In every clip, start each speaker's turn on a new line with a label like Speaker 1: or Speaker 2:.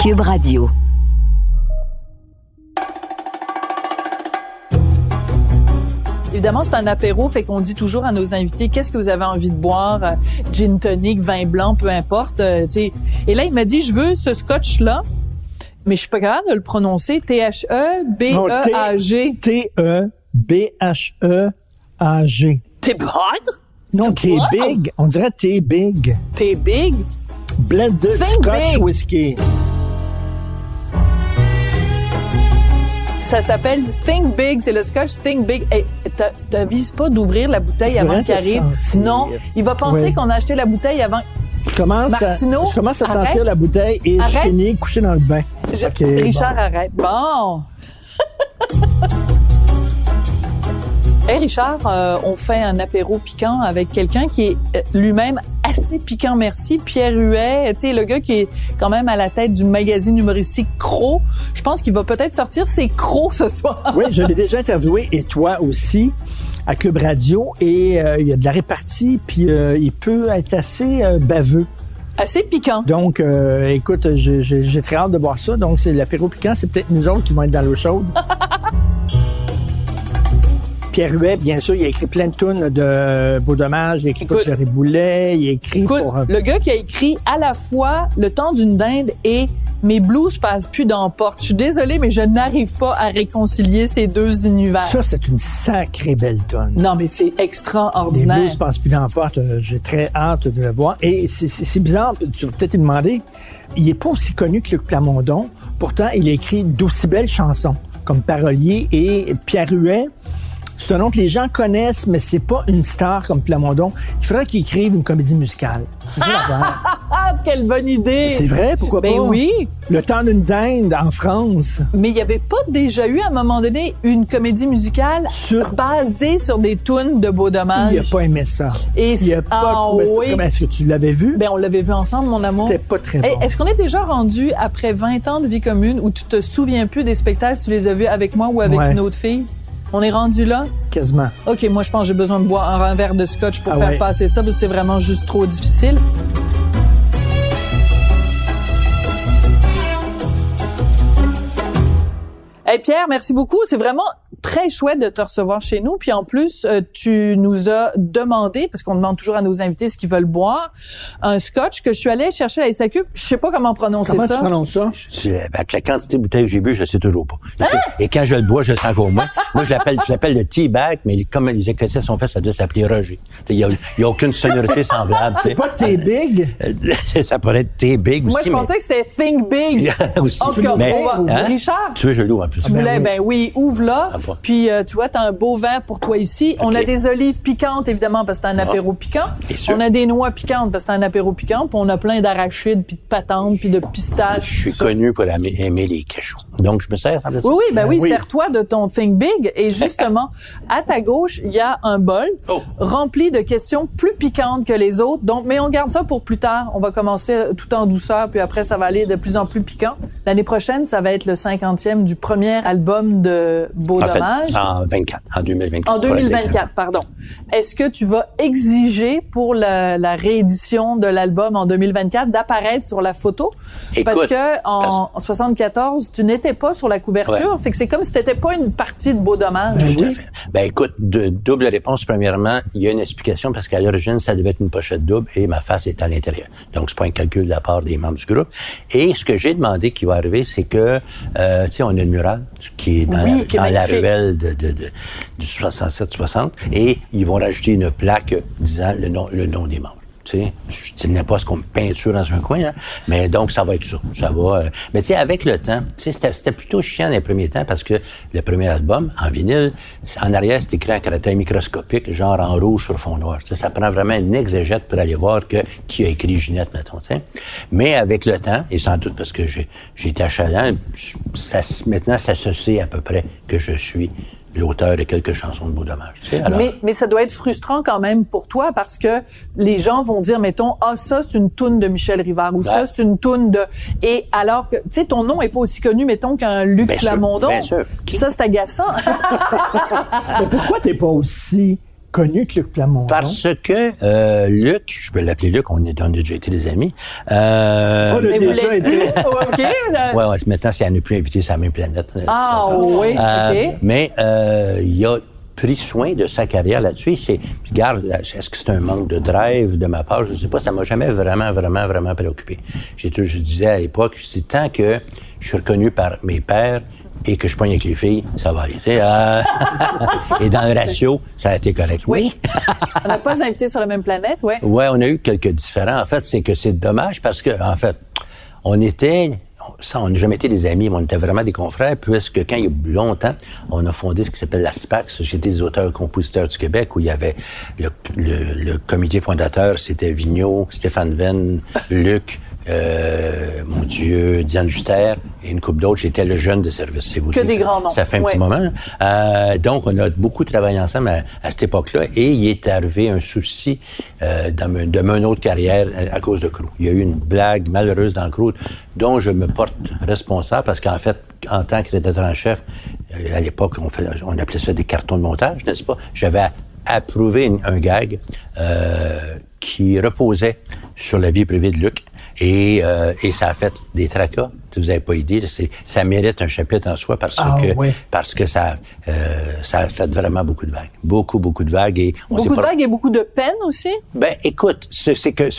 Speaker 1: Cube Radio.
Speaker 2: Évidemment, c'est un apéro, fait qu'on dit toujours à nos invités, qu'est-ce que vous avez envie de boire? Gin tonic, vin blanc, peu importe. Et là, il m'a dit, je veux ce scotch-là, mais je suis pas capable de le prononcer. T-H-E-B-E-A-G.
Speaker 3: T-E-B-H-E-A-G.
Speaker 2: T'es bad?
Speaker 3: Non, t'es big. On dirait t'es big.
Speaker 2: T'es big?
Speaker 3: Blended
Speaker 2: Think
Speaker 3: Scotch
Speaker 2: big.
Speaker 3: Whisky.
Speaker 2: Ça s'appelle Think Big, c'est le scotch Think Big. Hey, t'avises pas d'ouvrir la bouteille avant qu'il arrive. Non, il va penser qu'on a acheté la bouteille avant.
Speaker 3: Je commence à sentir la bouteille et je finis couché dans le bain.
Speaker 2: Richard, arrête. Bon. Hey Richard, on fait un apéro piquant avec quelqu'un qui est lui-même assez piquant, merci. Pierre Huet, tu sais, le gars qui est quand même à la tête du magazine humoristique Crocs. Je pense qu'il va peut-être sortir ses crocs ce soir.
Speaker 3: Oui, je l'ai déjà interviewé et toi aussi à Cube Radio et il y a de la répartie puis il peut être assez baveux.
Speaker 2: Assez piquant.
Speaker 3: Donc, écoute, j'ai très hâte de voir ça. Donc, c'est l'apéro piquant. C'est peut-être nous autres qui vont être dans l'eau chaude. Pierre Huet, bien sûr, il a écrit plein de tunes de Beau Dommage, il a écrit pour Jerry Boulet, il a écrit pour...
Speaker 2: le gars qui a écrit à la fois Le temps d'une dinde et Mes blues passent plus dans la porte. Je suis désolée, mais je n'arrive pas à réconcilier ces deux univers.
Speaker 3: Ça, c'est une sacrée belle tune.
Speaker 2: Non, mais c'est extraordinaire.
Speaker 3: Les blues passent plus dans la porte. J'ai très hâte de le voir. Et c'est bizarre, tu vas peut-être te demander, il est pas aussi connu que Luc Plamondon. Pourtant, il a écrit d'aussi belles chansons comme parolier. Et Pierre Huet, c'est un nom que les gens connaissent, mais c'est pas une star comme Plamondon. Il faudrait qu'il écrive une comédie musicale. C'est ça l'affaire.
Speaker 2: Ah, quelle bonne idée!
Speaker 3: C'est vrai, pourquoi pas?
Speaker 2: Ben oui.
Speaker 3: Le temps d'une dinde en France.
Speaker 2: Mais il n'y avait pas déjà eu, à un moment donné, une comédie musicale basée sur des tunes de Beau Dommage?
Speaker 3: Il a pas aimé ça. Il a pas trouvé ça. Est-ce que tu l'avais vu?
Speaker 2: Ben, on l'avait vu ensemble, mon amour.
Speaker 3: C'était pas très bon.
Speaker 2: Est-ce qu'on est déjà rendu après 20 ans de vie commune où tu te souviens plus des spectacles si tu les as vus avec moi ou avec une autre fille? On est rendu là?
Speaker 3: Quasiment.
Speaker 2: OK, moi, je pense que j'ai besoin de boire un verre de scotch pour faire passer ça, parce que c'est vraiment juste trop difficile. Hey Pierre, merci beaucoup. C'est vraiment très chouette de te recevoir chez nous. Puis en plus, tu nous as demandé, parce qu'on demande toujours à nos invités ce qu'ils veulent boire, un scotch que je suis allée chercher à la SAQ. Je sais pas comment prononcer ça.
Speaker 3: Comment tu prononces ça?
Speaker 4: Avec la quantité de bouteilles que j'ai bu, je le sais toujours pas. Et quand je le bois, je le sens encore moins. Moi, je l'appelle le tea-bag, mais comme les Écossais sont faits, ça doit s'appeler Roger. Il y a aucune sonorité semblable.
Speaker 3: C'est pas Tea Big?
Speaker 4: Ça pourrait être Tea Big aussi.
Speaker 2: Moi, je pensais que c'était Think Big.
Speaker 4: Aussi.
Speaker 2: En tout cas, Richard.
Speaker 4: Tu veux, je l'ouvre en plus.
Speaker 2: Tu voulais, ben oui, ouvre-la. Puis, tu vois, t'as un beau verre pour toi ici. Okay. On a des olives piquantes, évidemment, parce que c'est un apéro piquant. On a des noix piquantes, parce que c'est un apéro piquant. Puis on a plein d'arachides, puis de patentes, puis de pistaches.
Speaker 4: Je suis connu pour aimer les cachous. Donc, je me sers.
Speaker 2: Oui, sers-toi de ton Think Big. Et justement, à ta gauche, il y a un bol rempli de questions plus piquantes que les autres. Donc, mais on garde ça pour plus tard. On va commencer tout en douceur, puis après, ça va aller de plus en plus piquant. L'année prochaine, ça va être le 50e du premier album de Beau Dommage.
Speaker 4: En 2024.
Speaker 2: En 2024, pardon. Est-ce que tu vas exiger pour la réédition de l'album en 2024 d'apparaître sur la photo? Parce que en 74, tu n'étais pas sur la couverture. Fait que c'est comme si t'étais pas une partie de Beau Dommage.
Speaker 4: Tout à fait. Ben écoute, double réponse. Premièrement, il y a une explication parce qu'à l'origine, ça devait être une pochette double et ma face est à l'intérieur. Donc, c'est pas un calcul de la part des membres du groupe. Et ce que j'ai demandé qui va arriver, c'est que, tu sais, on a une murale qui est dans la ruelle du 67-60 et ils vont rajouter une plaque disant le nom des membres. Tu sais, je ne sais pas ce qu'on peinture dans un coin, hein, mais donc ça va être ça. Ça va. Mais tu sais, avec le temps, tu sais, c'était plutôt chiant dans les premiers temps parce que le premier album en vinyle, en arrière c'est écrit en caractère microscopique, genre en rouge sur fond noir. Tu sais, ça prend vraiment une exégète pour aller voir qui a écrit Ginette, mettons. Tu sais. Mais avec le temps, et sans doute parce que j'ai été achalant, maintenant ça se sait à peu près que je suis l'auteur de quelques chansons de Beau Dommage. Tu sais, alors...
Speaker 2: mais ça doit être frustrant quand même pour toi parce que les gens vont dire, mettons, ça c'est une toune de Michel Rivard ou ça c'est une toune de... Et alors que, tu sais, ton nom est pas aussi connu, mettons, qu'un Luc Plamondon.
Speaker 4: Bien sûr.
Speaker 2: Ça, c'est agaçant.
Speaker 3: Mais pourquoi t'es pas aussi connu que Luc Plamondon?
Speaker 4: Parce que Luc, je peux l'appeler Luc, on a déjà été des amis.
Speaker 3: On a déjà été.
Speaker 2: OK.
Speaker 4: Ouais, maintenant, c'est à ne plus inviter sur la même planète.
Speaker 2: Ah oui, OK.
Speaker 4: Mais il a pris soin de sa carrière là-dessus. Regarde, est-ce que c'est un manque de drive de ma part? Je ne sais pas, ça m'a jamais vraiment préoccupé. Je disais à l'époque, tant que je suis reconnu par mes pairs et que je pogne avec les filles, ça va aller. Et dans le ratio, ça a été correct.
Speaker 2: Oui. On n'a pas invité sur la même planète, oui.
Speaker 4: Oui, on a eu quelques différends. En fait, c'est que c'est dommage parce que, en fait, on n'a jamais été des amis, mais on était vraiment des confrères, puisque quand il y a longtemps, on a fondé ce qui s'appelle la SPAC, Société des auteurs-compositeurs du Québec, où il y avait le comité fondateur, c'était Vigneault, Stéphane Venn, Luc, mon Dieu, Diane Juster et une couple d'autres. J'étais le jeune de service. C'est vous
Speaker 2: que des grands noms.
Speaker 4: Ça fait un petit moment. Donc, on a beaucoup travaillé ensemble à cette époque-là et il est arrivé un souci de mon autre carrière à cause de Crew. Il y a eu une blague malheureuse dans Crew dont je me porte responsable parce qu'en fait, en tant que rédacteur en chef, à l'époque, on appelait ça des cartons de montage, n'est-ce pas? J'avais approuvé un gag qui reposait sur la vie privée de Luc. Et ça a fait des tracas. Vous n'avez pas idée. Ça mérite un chapitre en soi parce que ça a fait vraiment beaucoup de vagues. Beaucoup de vagues. Et
Speaker 2: beaucoup de vagues et beaucoup de peine aussi?
Speaker 4: Ben, écoute, c'est que,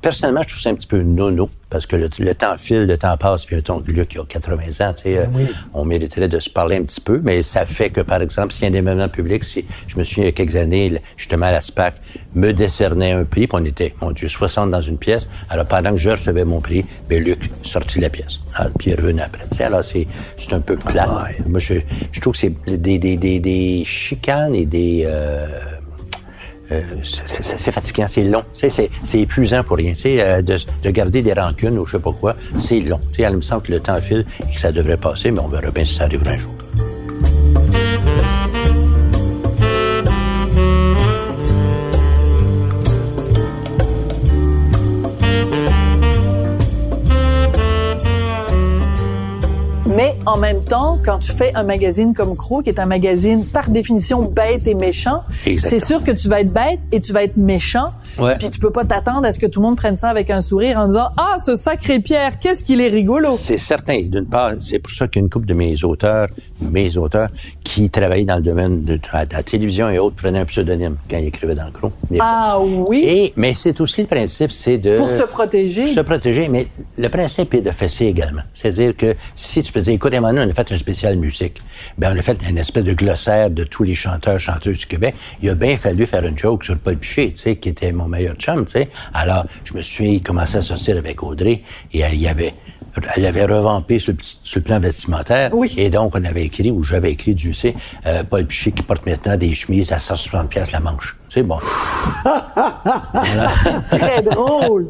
Speaker 4: personnellement, je trouve ça un petit peu nono. Parce que le temps file, le temps passe, puis mettons que Luc, il a 80 ans, tu sais, on mériterait de se parler un petit peu, mais ça fait que, par exemple, s'il y a un événement public, je me souviens, il y a quelques années, justement, à la SPAC me décernait un prix, puis on était, mon Dieu, 60 dans une pièce. Alors, pendant que je recevais mon prix, ben Luc sortit la pièce. Alors, puis il est revenu après. Tu sais, alors, c'est un peu plat. Moi, je trouve que c'est des chicanes et des... c'est fatigant, c'est long. C'est épuisant pour rien. De garder des rancunes ou je sais pas quoi, c'est long. Elle me semble que le temps file et que ça devrait passer, mais on verra bien si ça arrivera un jour.
Speaker 2: Mais en même temps, quand tu fais un magazine comme Crew, qui est un magazine par définition bête et méchant, c'est sûr que tu vas être bête et tu vas être méchant. Ouais. Puis tu peux pas t'attendre à ce que tout le monde prenne ça avec un sourire en disant « Ah, ce sacré Pierre, qu'est-ce qu'il est rigolo! »
Speaker 4: C'est certain. D'une part, c'est pour ça qu'il y a une couple de mes auteurs, qui travaillaient dans le domaine de la télévision et autres, prenaient un pseudonyme quand ils écrivaient dans le Crew.
Speaker 2: Ah oui?
Speaker 4: Mais c'est aussi le principe, c'est de...
Speaker 2: Pour se protéger.
Speaker 4: Pour se protéger, mais le principe est de fesser également. C'est-à-dire que si tu peux dire, écoute, Emmanuel, on a fait un spécial musique. Ben, on a fait une espèce de glossaire de tous les chanteuses du Québec. Il a bien fallu faire une joke sur Paul Piché, tu sais, qui était mon meilleur chum, tu sais. Alors, je me suis commencé à sortir avec Audrey et elle avait revampé sur le plan vestimentaire. Oui. Et donc, j'avais écrit, Dieu sait, Paul Piché qui porte maintenant des chemises à 160$ la manche. C'est bon.
Speaker 2: C'est très drôle.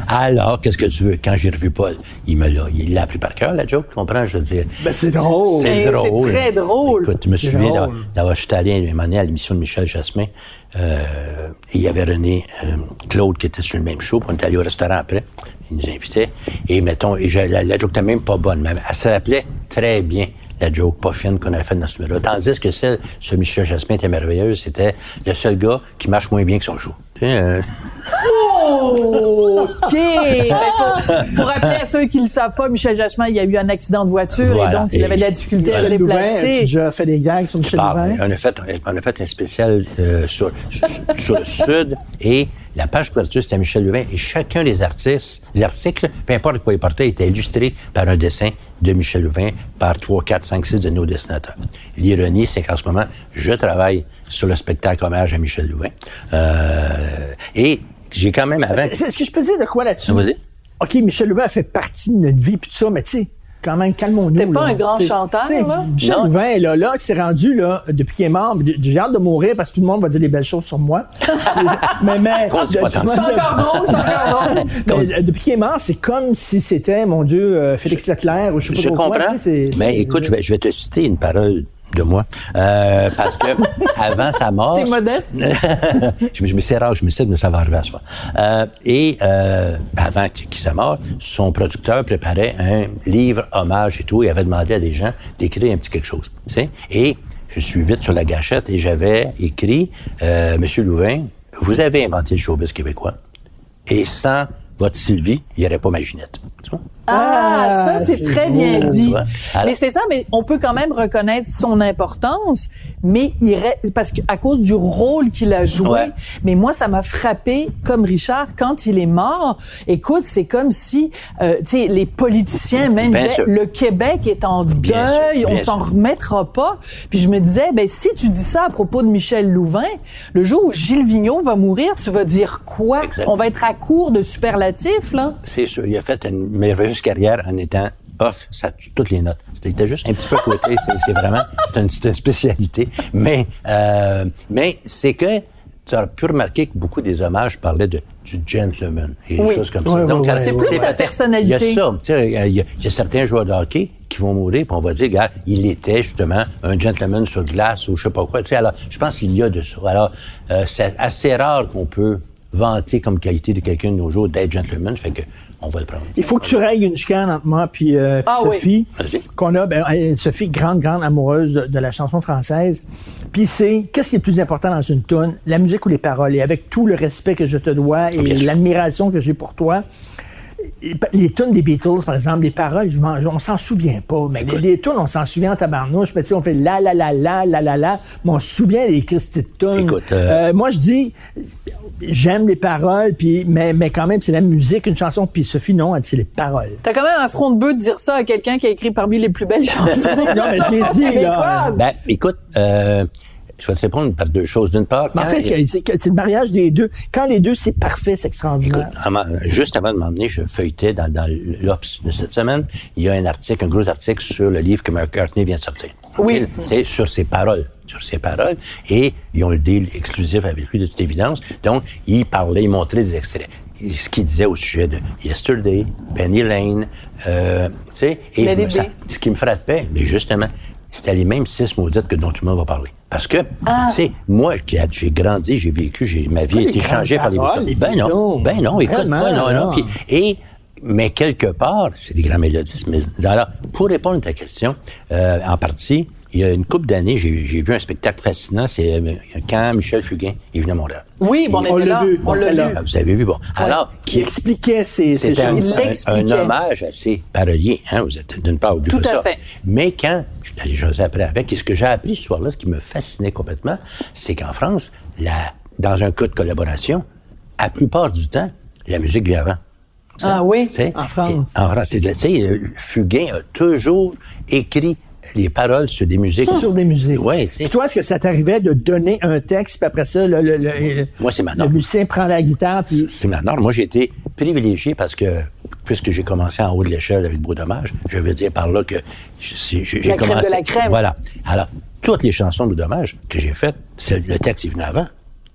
Speaker 4: Alors, qu'est-ce que tu veux? Quand j'ai revu Paul, il l'a appris par cœur, la joke, tu comprends? Je veux dire.
Speaker 3: Ben, c'est drôle.
Speaker 2: C'est très drôle.
Speaker 4: Écoute, je me souviens d'avoir j'étais allé un moment donné à l'émission de Michel Jasmin. Il y avait René Claude qui était sur le même show, puis on était allé au restaurant après. Il nous invitait. Et mettons, la joke n'était même pas bonne, mais elle se rappelait très bien la joke pas fine qu'on avait faite dans ce numéro-là. Tandis que ce Michel Jasmin était merveilleuse, c'était le seul gars qui marche moins bien que son show. Tu sais,
Speaker 2: Oh, OK! Faut rappeler à ceux qui ne le savent pas, Michel Jasmin, il y a eu un accident de voiture et donc il avait de la difficulté à se déplacer.
Speaker 3: Tu as déjà fait des gags sur Michel Louvain?
Speaker 4: On a fait un spécial sur le Sud et la page couverture, c'était Michel Louvain et chacun des articles, peu importe quoi il portait, était illustré par un dessin de Michel Louvain par 3, 4, 5, 6 de nos dessinateurs. L'ironie, c'est qu'en ce moment, je travaille sur le spectacle hommage à Michel Louvain. Et j'ai quand même avant...
Speaker 3: Est-ce que je peux dire de quoi là-dessus?
Speaker 4: Vas-y.
Speaker 3: OK, Michel Louvain fait partie de notre vie puis tout ça, mais tu sais, quand même, calmons-nous.
Speaker 2: C'était pas un grand chanteur, là?
Speaker 3: Michel Louvain, là, qui s'est rendu, là, depuis qu'il est mort, j'ai hâte de mourir parce que tout le monde va dire des belles choses sur moi. mais
Speaker 2: c'est encore drôle.
Speaker 3: Depuis qu'il est mort, c'est comme si c'était, mon Dieu, Félix Leclerc ou je sais pas quoi.
Speaker 4: Je comprends. Mais écoute, je vais te citer une parole de moi. Parce que avant sa mort...
Speaker 2: T'es modeste?
Speaker 4: C'est rare, je me sais, mais ça va arriver à soi. Avant qu'il soit mort, son producteur préparait un livre hommage et tout. Il avait demandé à des gens d'écrire un petit quelque chose. Tu sais? Et je suis vite sur la gâchette et j'avais écrit Monsieur Louvain, vous avez inventé le showbiz québécois. Et sans votre Sylvie, il n'y aurait pas ma Ginette. Tu vois?
Speaker 2: Ça, c'est très
Speaker 3: beau.
Speaker 2: bien dit.
Speaker 4: Alors,
Speaker 2: mais c'est ça, mais on peut quand même reconnaître son importance, mais parce qu'à cause du rôle qu'il a joué.
Speaker 4: Ouais.
Speaker 2: Mais moi, ça m'a frappé, comme Richard, quand il est mort. Écoute, c'est comme si, tu sais, les politiciens même
Speaker 4: Bien
Speaker 2: disaient,
Speaker 4: sûr.
Speaker 2: le Québec est en
Speaker 4: Bien sûr,
Speaker 2: deuil, on
Speaker 4: bien
Speaker 2: s'en
Speaker 4: sûr.
Speaker 2: remettra pas. Puis je me disais, ben si tu dis ça à propos de Michel Louvain, le jour où Gilles Vigneault va mourir, tu vas dire quoi?
Speaker 4: Exact.
Speaker 2: On va être à court de superlatifs, là.
Speaker 4: c'est sûr, il a fait une merveilleuse carrière en étant off, toutes les notes. C'était juste un petit peu à côté, c'est vraiment, c'est une spécialité. Mais c'est que tu as pu remarquer que beaucoup des hommages parlaient du gentleman et des choses comme ça.
Speaker 3: Oui,
Speaker 4: Donc,
Speaker 3: oui,
Speaker 2: c'est plus sa personnalité.
Speaker 4: Il y a ça. Tu sais, il y a certains joueurs de hockey qui vont mourir, puis on va dire, regarde, il était justement un gentleman sur glace ou je sais pas quoi. Tu sais, alors, je pense qu'il y a de ça. Alors, c'est assez rare qu'on peut vanter comme qualité de quelqu'un de nos jours d'être gentleman, fait que on va le prendre.
Speaker 3: Il faut que tu règles une chicane entre moi puis Sophie,
Speaker 4: Vas-y.
Speaker 3: qu'on a. Sophie, grande amoureuse de la chanson française. Puis c'est, qu'est-ce qui est le plus important dans une toune? La musique ou les paroles? Et avec tout le respect que je te dois et
Speaker 4: Bien sûr.
Speaker 3: l'admiration que j'ai pour toi, les tunes des Beatles, par exemple, les paroles, on s'en souvient pas. Mais les tunes, on s'en souvient en tabarnouche. Mais tu sais, on fait la, mais on se souvient des Christy de tunes.
Speaker 4: Écoute,
Speaker 3: moi, je dis, j'aime les paroles, puis mais quand même, c'est la musique, une chanson. Puis Sophie, non, elle dit, c'est les paroles.
Speaker 2: T'as quand même un front de bœuf de dire ça à quelqu'un qui a écrit parmi les plus belles chansons.
Speaker 3: Non, mais je l'ai dit, là.
Speaker 4: Ben, écoute, je vais te répondre par deux choses. D'une part,
Speaker 3: Mais en fait, c'est le mariage des deux. Quand les deux, c'est parfait, c'est extraordinaire.
Speaker 4: juste avant de m'emmener, je feuilletais dans l'Obs de cette semaine, il y a un gros article sur le livre que McCartney vient de sortir.
Speaker 2: Oui.
Speaker 4: C'est sur ses paroles. Et ils ont le deal exclusif avec lui, de toute évidence. Donc, il montrait des extraits. Ce qu'il disait au sujet de Yesterday, Penny Lane, tu sais, et ce qui me frappait, mais justement, c'était les mêmes 6 maudites que dont tout le monde va parler. Parce que, tu sais, moi, j'ai grandi, j'ai vécu, ma vie a été changée par les Beatles. Ben non, écoute, non. Mais quelque part, c'est des grands mélodismes. Alors, pour répondre à ta question, en partie, il y a une couple d'années, j'ai vu un spectacle fascinant, c'est quand Michel Fugain est venu à Montréal.
Speaker 2: Oui, bon, on l'a vu. On l'a vu.
Speaker 4: Vous avez vu, bon. Alors,
Speaker 3: qui expliquait ces
Speaker 4: c'était
Speaker 3: choses.
Speaker 4: un hommage à ses paroliers. Hein? Vous êtes d'une part oublié
Speaker 2: Tout
Speaker 4: ça.
Speaker 2: à fait.
Speaker 4: Mais quand je suis allé jaser après avec, et ce que j'ai appris ce soir-là, ce qui me fascinait complètement, c'est qu'en France, dans un cas de collaboration, la plupart du temps, la musique vient avant.
Speaker 2: Ah oui?
Speaker 4: T'sais,
Speaker 3: en France.
Speaker 4: Fugain a toujours écrit les paroles sur des musiques.
Speaker 3: Sur des musiques.
Speaker 4: Oui, tu sais.
Speaker 3: Puis toi, est-ce que ça t'arrivait de donner un texte, puis après ça,
Speaker 4: Moi, c'est ma
Speaker 3: le
Speaker 4: norme.
Speaker 3: musicien prend la guitare, puis...
Speaker 4: C'est ma norme. Moi, j'ai été privilégié parce que, puisque j'ai commencé en haut de l'échelle avec Beau Dommage, je veux dire par là que j'ai
Speaker 2: La
Speaker 4: commencé...
Speaker 2: crème de la crème.
Speaker 4: Voilà. Alors, toutes les chansons de Beau Dommage que j'ai faites, le texte est venu avant.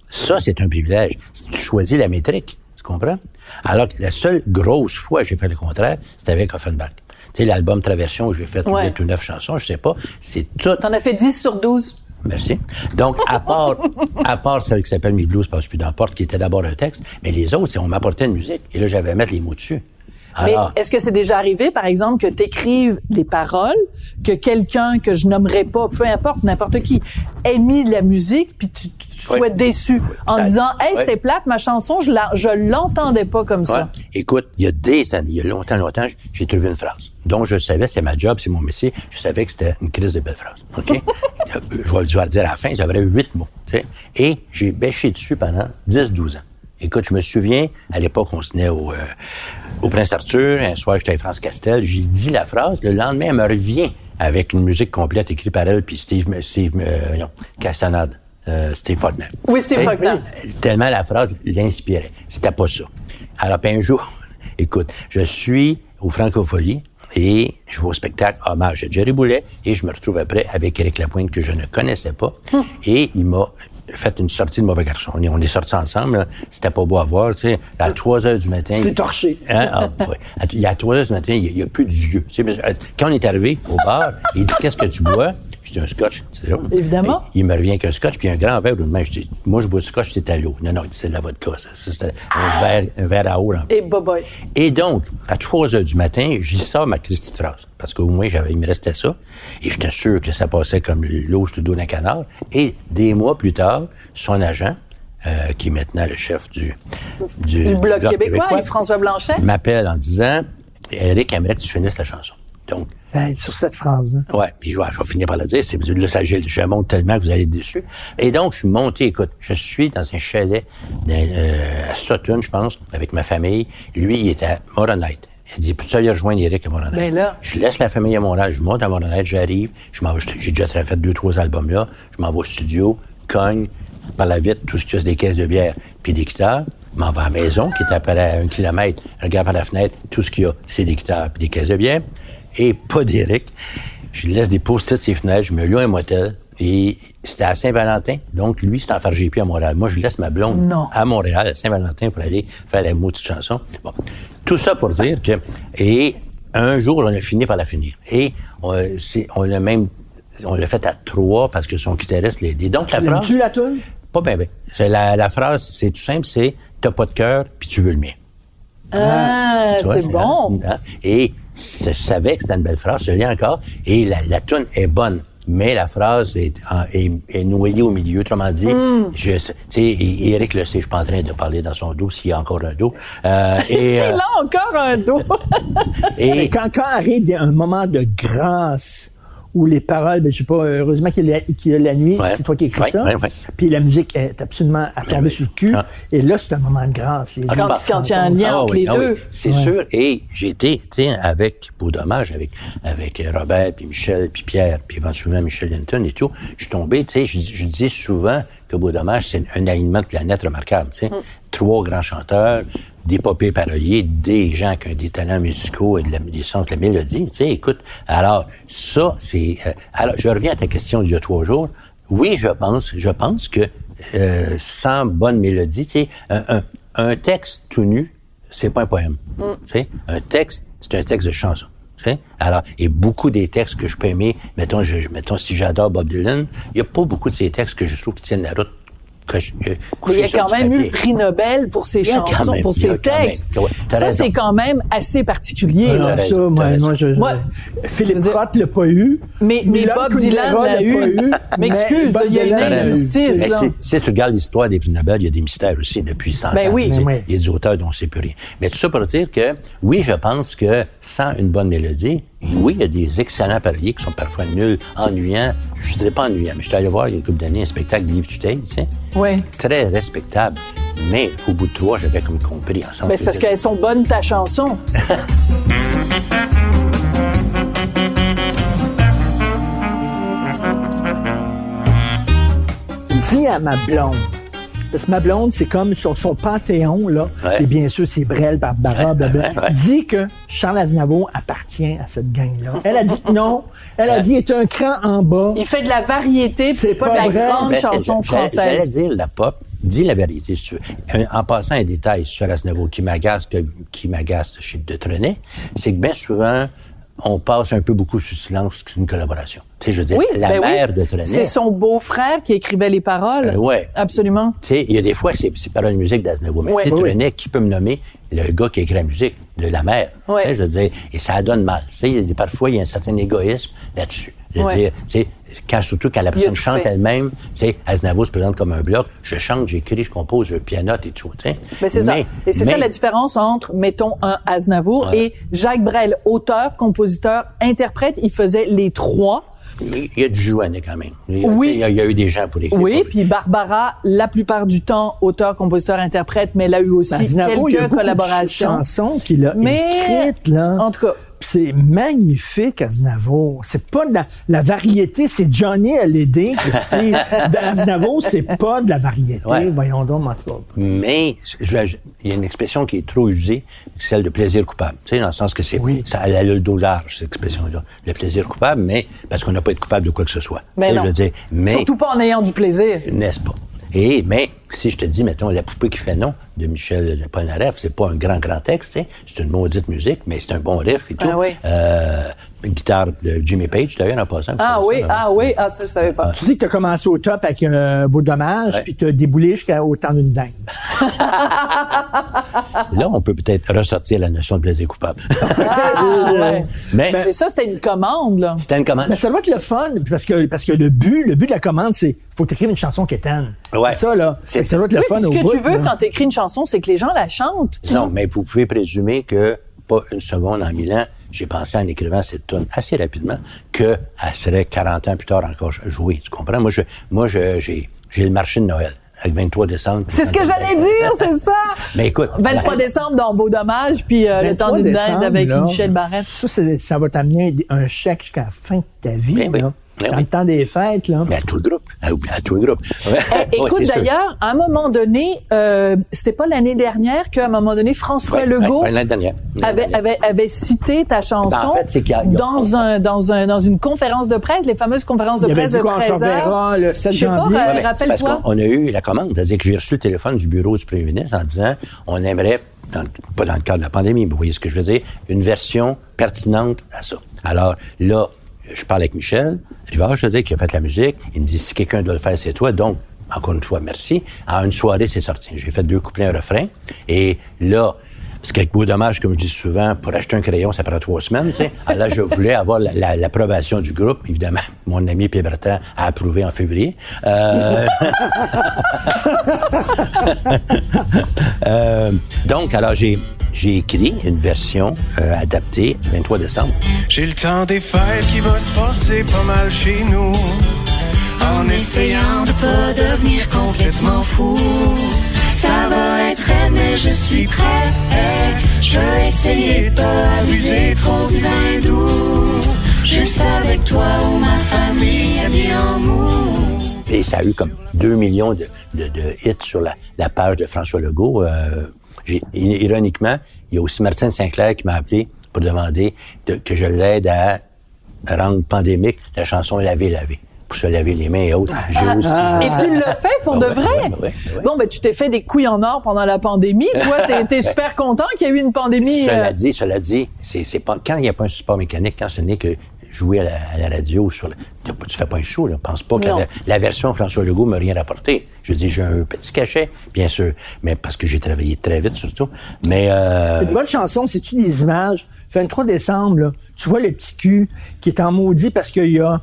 Speaker 4: Ça, c'est un privilège. Si tu choisis la métrique, tu comprends? Alors que la seule grosse fois que j'ai fait le contraire, c'était avec Offenbach. Tu sais, l'album Traversion où j'ai fait 8 ou 9 chansons, je sais pas, c'est tout...
Speaker 2: T'en as fait 10 sur 12.
Speaker 4: Merci. Donc, à part celle qui s'appelle Mes blues passent plus dans la porte, qui était d'abord un texte, mais les autres, c'est on m'apportait une musique, et là, j'avais à mettre les mots dessus. Alors,
Speaker 2: Mais est-ce que c'est déjà arrivé, par exemple, que t'écrives des paroles, que quelqu'un que je nommerai pas, peu importe, n'importe qui, ait mis de la musique, puis tu sois déçu en disant « Hey, c'était plate, ma chanson, je l'entendais pas comme ça. »
Speaker 4: Écoute, il y a des années, il y a longtemps, j'ai trouvé une phrase dont je savais, c'est ma job, c'est mon métier, je savais que c'était une crise de belle phrase. OK? Je vais le dire à la fin, j'avais 8 mots. Tu sais, et j'ai bêché dessus pendant 10-12 ans. Écoute, je me souviens, à l'époque, on se tenait au Prince Arthur. Un soir, j'étais avec France Castel. J'ai dit la phrase. Le lendemain, elle me revient avec une musique complète écrite par elle puis Steve Castanade. Steve Faulkner.
Speaker 2: Oui, Steve Faulkner.
Speaker 4: Tellement la phrase l'inspirait. C'était pas ça. Alors, puis un jour, écoute, je suis au Francophonie et je vais au spectacle hommage à Jerry Boulet et je me retrouve après avec Éric Lapointe que je ne connaissais pas. Et il m'a fait une sortie de Mauvais Garçon. On est sortis ensemble, là. C'était pas beau à voir, tu sais. À 3 heures du matin...
Speaker 3: C'est torché.
Speaker 4: Hein? À 3 heures du matin, il y a plus d'yeux. Tu sais, quand on est arrivé au bar, il dit « Qu'est-ce que tu bois? » Je dis un scotch, c'est ça.
Speaker 2: Évidemment.
Speaker 4: Et il me revient qu'un scotch, puis un grand verre de main. Je dis, moi, je bois du scotch, c'est à l'eau. Non, c'est de la vodka, ça. C'était un verre à eau. Là.
Speaker 2: Et boboy.
Speaker 4: Et donc, à 3 heures du matin, j'y sors ma petite phrase. Parce qu'au moins, il me restait ça. Et j'étais sûr que ça passait comme l'eau sur le dos d'un canard. Et des mois plus tard, son agent, qui est maintenant le chef du
Speaker 2: Bloc québécois, François Blanchet,
Speaker 4: m'appelle en disant, Éric aimerait que tu finisses la chanson. Donc,
Speaker 3: sur cette phrase. Hein.
Speaker 4: Ouais, puis je vais finir par la dire. Là, je monte tellement que vous allez être déçus. Et donc, je suis monté, écoute, je suis dans un chalet à Sutton, je pense, avec ma famille. Lui, il était à Moronite. Il dit, peux-tu aller rejoindre Éric à Moronite?
Speaker 2: Ben là.
Speaker 4: Je laisse la famille à Montréal, je monte à Moronite, j'arrive, j'ai déjà fait 2-3 albums là, je m'en vais au studio, cogne, par la vitre, tout ce qu'il y a, c'est des caisses de bière, puis des guitares. Je m'en vais à la maison, qui est à peu près à 1 kilomètre, je regarde par la fenêtre, tout ce qu'il y a, c'est des guitares puis des caisses de bière. Et pas d'Éric. Je lui laisse des post-it sur les fenêtres, je me loue un motel. Et c'était à Saint-Valentin. Donc, lui, c'était en faire GP à Montréal. Moi, je laisse ma blonde à Montréal, à Saint-Valentin, pour aller faire la maudite chanson. Bon. Tout ça pour dire que... Et un jour, on a fini par la finir. Et on l'a fait à 3 parce que son guitariste l'a aidé. Donc, la phrase...
Speaker 3: Tu la toune?
Speaker 4: Pas bien, bien. La phrase, c'est tout simple, c'est « T'as pas de cœur, puis tu veux le mien. »
Speaker 2: c'est bon.
Speaker 4: Et je savais que c'était une belle phrase, je l'ai encore. Et la toune est bonne, mais la phrase est noyée au milieu. Autrement dit, tu sais, Éric le sait, je suis pas en train de parler dans son dos, s'il y a encore un dos.
Speaker 2: S'il a encore un dos.
Speaker 3: Et quand arrive un moment de grâce, où les paroles, je sais pas, heureusement qu'il y a la nuit, c'est toi qui écris ça. Puis la musique est absolument à tomber sur le cul. Et là, c'est un moment de grâce.
Speaker 2: Quand il y a un lien entre les deux.
Speaker 4: C'est sûr. Et j'ai été, tu sais, avec Beau Dommage, avec Robert, puis Michel, puis Pierre, puis éventuellement Michel Linton et tout, je suis tombé, tu sais, je dis souvent que Beau Dommage, c'est un alignement de planète remarquable, tu sais. 3 grands chanteurs, des popés paroliers, des gens qui ont des talents musicaux et des sens de la mélodie, tu sais, écoute. Alors, ça, c'est... alors, je reviens à ta question d'il y a 3 jours. Oui, je pense que sans bonne mélodie, tu sais, un texte tout nu, c'est pas un poème. Tu sais, un texte, c'est un texte de chanson. Tu sais? Alors, et beaucoup des textes que je peux aimer, mettons si j'adore Bob Dylan, il y a pas beaucoup de ces textes que je trouve qui tiennent la route.
Speaker 2: Il y a quand même eu le prix Nobel pour ses chansons, pour ses textes. Ça, c'est quand même assez particulier.
Speaker 3: Philippe Roth l'a pas eu.
Speaker 2: Mais Bob Dylan l'a eu. M'excuse, il y a une injustice.
Speaker 4: Si tu regardes l'histoire des prix Nobel, il y a des mystères aussi depuis 100 ans.
Speaker 2: Oui.
Speaker 4: Il y a des auteurs dont on ne sait plus rien. Mais tout ça pour dire que, oui, je pense que sans une bonne mélodie, oui, il y a des excellents paroliers qui sont parfois nuls, ennuyants. Je ne dirais pas ennuyants, mais je suis allé voir il y a une couple d'années un spectacle d'Yves Tutey, tu sais.
Speaker 2: Oui.
Speaker 4: Très respectable. Mais au bout de 3, j'avais comme compris ensemble.
Speaker 2: Mais c'est parce qu'elles sont bonnes, ta chanson.
Speaker 3: Dis à ma blonde. Parce que ma blonde, c'est comme sur son panthéon, là.
Speaker 4: Ouais.
Speaker 3: Et bien sûr, c'est Brel, Barbara, blablabla. Dit que Charles Aznavour appartient à cette gang-là. Elle a dit non. Elle a dit, il est un cran en bas.
Speaker 2: Il fait de la variété, puis c'est pas de la grande chanson française.
Speaker 4: J'allais dire, la pop, dis la vérité, si tu veux. En passant un détail sur Aznavour qui m'agace chez De Trenet, c'est que bien souvent, on passe un peu beaucoup sous silence que c'est une collaboration. Tu sais, je veux dire, la mère de Trenet.
Speaker 2: C'est son beau-frère qui écrivait les paroles.
Speaker 4: Oui.
Speaker 2: Absolument.
Speaker 4: Tu sais, il y a des fois, c'est paroles de musique d'Aznavour. Mais tu sais, Trenet, qui peut me nommer le gars qui écrit la musique de la mère? Tu sais, je veux dire, et ça donne mal. Tu sais, parfois, il y a un certain égoïsme là-dessus. Je veux dire, tu sais, surtout quand la personne chante elle-même, tu sais, Aznavour se présente comme un bloc. Je chante, j'écris, je compose, je pianote et tout, tu sais.
Speaker 2: Mais c'est ça. Et c'est ça la différence entre, mettons, un Aznavour et Jacques Brel, auteur, compositeur, interprète. Il faisait les 3.
Speaker 4: Il y a du Jouanet quand même. Il y a eu des gens pour écrire.
Speaker 2: Oui, puis Barbara, la plupart du temps, auteur, compositeur, interprète, mais elle a eu aussi quelques collaborations.
Speaker 3: Il y a chansons qu'il a écrites, là.
Speaker 2: En tout cas.
Speaker 3: C'est magnifique, Aznavour. C'est pas de la variété, c'est Johnny Hallyday, Christy. Aznavour, c'est pas de la variété. Ouais. Voyons donc, maintenant.
Speaker 4: Mais, il y a une expression qui est trop usée, celle de plaisir coupable. Tu sais, dans le sens que c'est, ça, elle a le dos large, cette expression-là. Le plaisir coupable, mais parce qu'on n'a pas été coupable de quoi que ce soit.
Speaker 2: Mais non.
Speaker 4: Je veux dire,
Speaker 2: surtout pas en ayant du plaisir.
Speaker 4: N'est-ce pas? Mais si je te dis, mettons, La poupée qui fait non de Michel Polnareff, c'est pas un grand texte, c'est une maudite musique, mais c'est un bon riff et tout.
Speaker 2: Oui.
Speaker 4: guitare de Jimmy Page, d'ailleurs, en passant.
Speaker 2: Ah oui, ça, je savais pas.
Speaker 3: Tu sais que tu as commencé au top avec un beau dommage, puis tu as déboulé jusqu'au temps d'une dingue.
Speaker 4: Là, on peut peut-être ressortir la notion de plaisir coupable.
Speaker 2: Ouais.
Speaker 4: Mais
Speaker 2: ça, c'était une commande, là.
Speaker 4: c'était une commande.
Speaker 3: Mais ça doit être le fun, parce que le but de la commande, c'est faut t'écrire une chanson qui éteinte.
Speaker 4: Ouais.
Speaker 3: C'est ça, là. Ça doit être le fun
Speaker 2: Ce
Speaker 3: au
Speaker 2: que
Speaker 3: bout.
Speaker 2: tu veux
Speaker 3: là.
Speaker 2: quand tu écris une chanson, c'est que les gens la chantent.
Speaker 4: Non, mais vous pouvez présumer que, pas une seconde en 1000 ans, j'ai pensé en écrivant cette tune assez rapidement qu'elle serait 40 ans plus tard encore jouée. Tu comprends? Moi, j'ai le marché de Noël. Avec 23 décembre.
Speaker 2: C'est ce que j'allais dire, c'est ça!
Speaker 4: Mais écoute.
Speaker 2: 23 décembre dans Beau Dommage, puis le temps d'une dinde avec
Speaker 3: là,
Speaker 2: Michel Barrette.
Speaker 3: Ça va t'amener un chèque jusqu'à la fin de ta vie.
Speaker 4: Ben oui.
Speaker 3: Là.
Speaker 4: Ben
Speaker 3: Dans
Speaker 4: oui.
Speaker 3: le temps des fêtes, là.
Speaker 4: Mais à tout le groupe. À tout le groupe.
Speaker 2: Écoute,
Speaker 4: Ouais, c'est sûr.
Speaker 2: d'ailleurs, à un moment donné, c'était pas l'année dernière qu'à un moment donné, François Legault
Speaker 4: l'année dernière.
Speaker 2: avait cité ta chanson
Speaker 4: Ben, en fait, c'est qu'il y a-
Speaker 2: dans une conférence de presse, les fameuses conférences de
Speaker 3: Il avait
Speaker 2: presse
Speaker 3: dit
Speaker 2: de
Speaker 3: qu'on
Speaker 2: 13
Speaker 3: se reverra
Speaker 2: heures.
Speaker 3: le 7
Speaker 2: Je sais pas,
Speaker 3: janvier.
Speaker 4: Ouais, mais c'est parce
Speaker 2: rappelle-toi.
Speaker 4: qu'on a eu la commande. C'est-à-dire que j'ai reçu le téléphone du bureau du premier ministre en disant on aimerait, pas dans le cadre de la pandémie, mais vous voyez ce que je veux dire, une version pertinente à ça. Alors là, je parle avec Michel Rivard, je veux dire, qui a fait la musique. Il me dit si quelqu'un doit le faire, c'est toi. Donc, encore une fois, merci. En une soirée, c'est sorti. J'ai fait 2 couplets, un refrain. Et là, parce qu'avec Beau Dommage, comme je dis souvent, pour acheter un crayon, ça prend 3 semaines, tu sais. Alors là, je voulais avoir l'approbation du groupe. Évidemment, mon ami Pierre Bertrand a approuvé en février. Donc, alors, j'ai écrit une version adaptée du 23 décembre.
Speaker 1: J'ai le temps des fêtes qui va se passer pas mal chez nous. En essayant de pas devenir complètement fou. Ça va être raide, mais je suis prêt. Je vais essayer de pas abuser trop du vin doux. Juste avec toi ou ma famille habillée en mou.
Speaker 4: Et ça a eu comme 2 millions de hits sur la page de François Legault. Ironiquement, il y a aussi Martine Sinclair qui m'a appelé pour demander que je l'aide à rendre pandémique la chanson « Laver, laver ». Pour se laver les mains et autres. J'ai aussi...
Speaker 2: Et tu l'as fait pour de vrai?
Speaker 4: Ouais.
Speaker 2: Bon, ben, tu t'es fait des couilles en or pendant la pandémie. Toi, t'es super content qu'il y ait eu une pandémie.
Speaker 4: Cela dit, c'est pas, quand il n'y a pas un support mécanique, quand ce n'est que jouer à la radio, tu fais pas un sou, là. Pense pas que la version François Legault m'a rien rapporté. Je dis, j'ai un petit cachet, bien sûr, mais parce que j'ai travaillé très vite, surtout. Mais,
Speaker 3: Une bonne chanson, c'est-tu des images? 23 décembre, là, tu vois le petit cul qui est en maudit parce qu'il a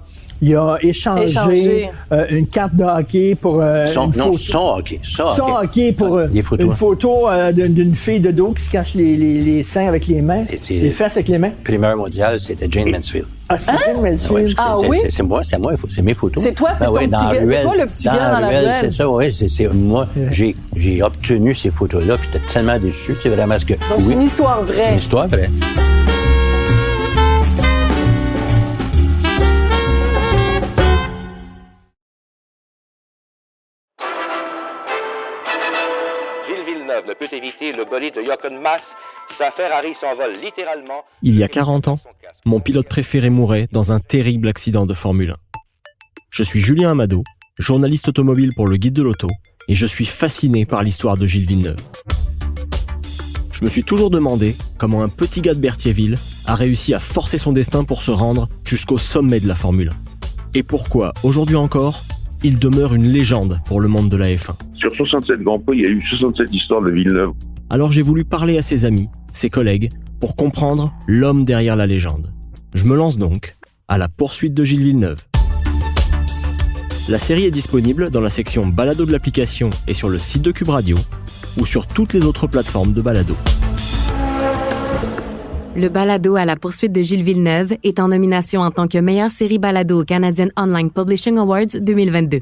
Speaker 3: échangé. Une carte de hockey pour
Speaker 4: son hockey.
Speaker 3: Son hockey pour
Speaker 4: des photos.
Speaker 3: une photo d'une fille de dos qui se cache les seins avec les mains, les fesses avec les mains.
Speaker 4: Primeur mondial, c'était Jane Mansfield.
Speaker 3: Ah, c'est Jane Mansfield.
Speaker 4: C'est moi, c'est mes photos.
Speaker 2: C'est toi, c'est ton petit gars. C'est toi le petit gars dans la ruelle.
Speaker 4: C'est ça, oui, c'est moi. J'ai obtenu ces photos-là, puis j'étais tellement déçu, c'est vraiment ce que...
Speaker 2: Donc, c'est une histoire vraie.
Speaker 4: C'est une histoire vraie.
Speaker 5: Ne peut éviter le bolide de Jochen Mass. Sa Ferrari s'envole littéralement.
Speaker 6: Il y a 40 ans, mon pilote préféré mourait dans un terrible accident de Formule 1. Je suis Julien Amado, journaliste automobile pour le Guide de l'Auto, et je suis fasciné par l'histoire de Gilles Villeneuve. Je me suis toujours demandé comment un petit gars de Berthierville a réussi à forcer son destin pour se rendre jusqu'au sommet de la Formule 1. Et pourquoi, aujourd'hui encore, il demeure une légende pour le monde de la F1.
Speaker 7: Sur 67 Grands Prix, il y a eu 67 histoires de Villeneuve.
Speaker 6: Alors j'ai voulu parler à ses amis, ses collègues, pour comprendre l'homme derrière la légende. Je me lance donc à la poursuite de Gilles Villeneuve. La série est disponible dans la section balado de l'application et sur le site de Cube Radio, ou sur toutes les autres plateformes de balado.
Speaker 8: Le balado à la poursuite de Gilles Villeneuve est en nomination en tant que meilleure série balado au Canadian Online Publishing Awards 2022.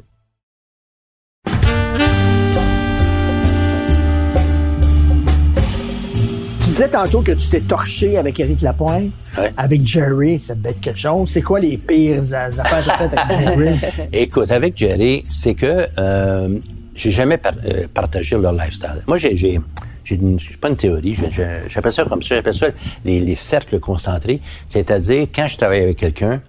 Speaker 3: Tu disais tantôt que tu t'es torché avec Éric Lapointe, avec Jerry, ça devait être quelque chose. C'est quoi les pires affaires que tu as faites avec Jerry?
Speaker 4: Écoute, avec Jerry, c'est que j'ai jamais partagé leur lifestyle. Moi, j'ai pas une théorie, j'appelle ça comme ça, j'appelle ça les cercles concentrés. C'est-à-dire, quand je travaille avec quelqu'un,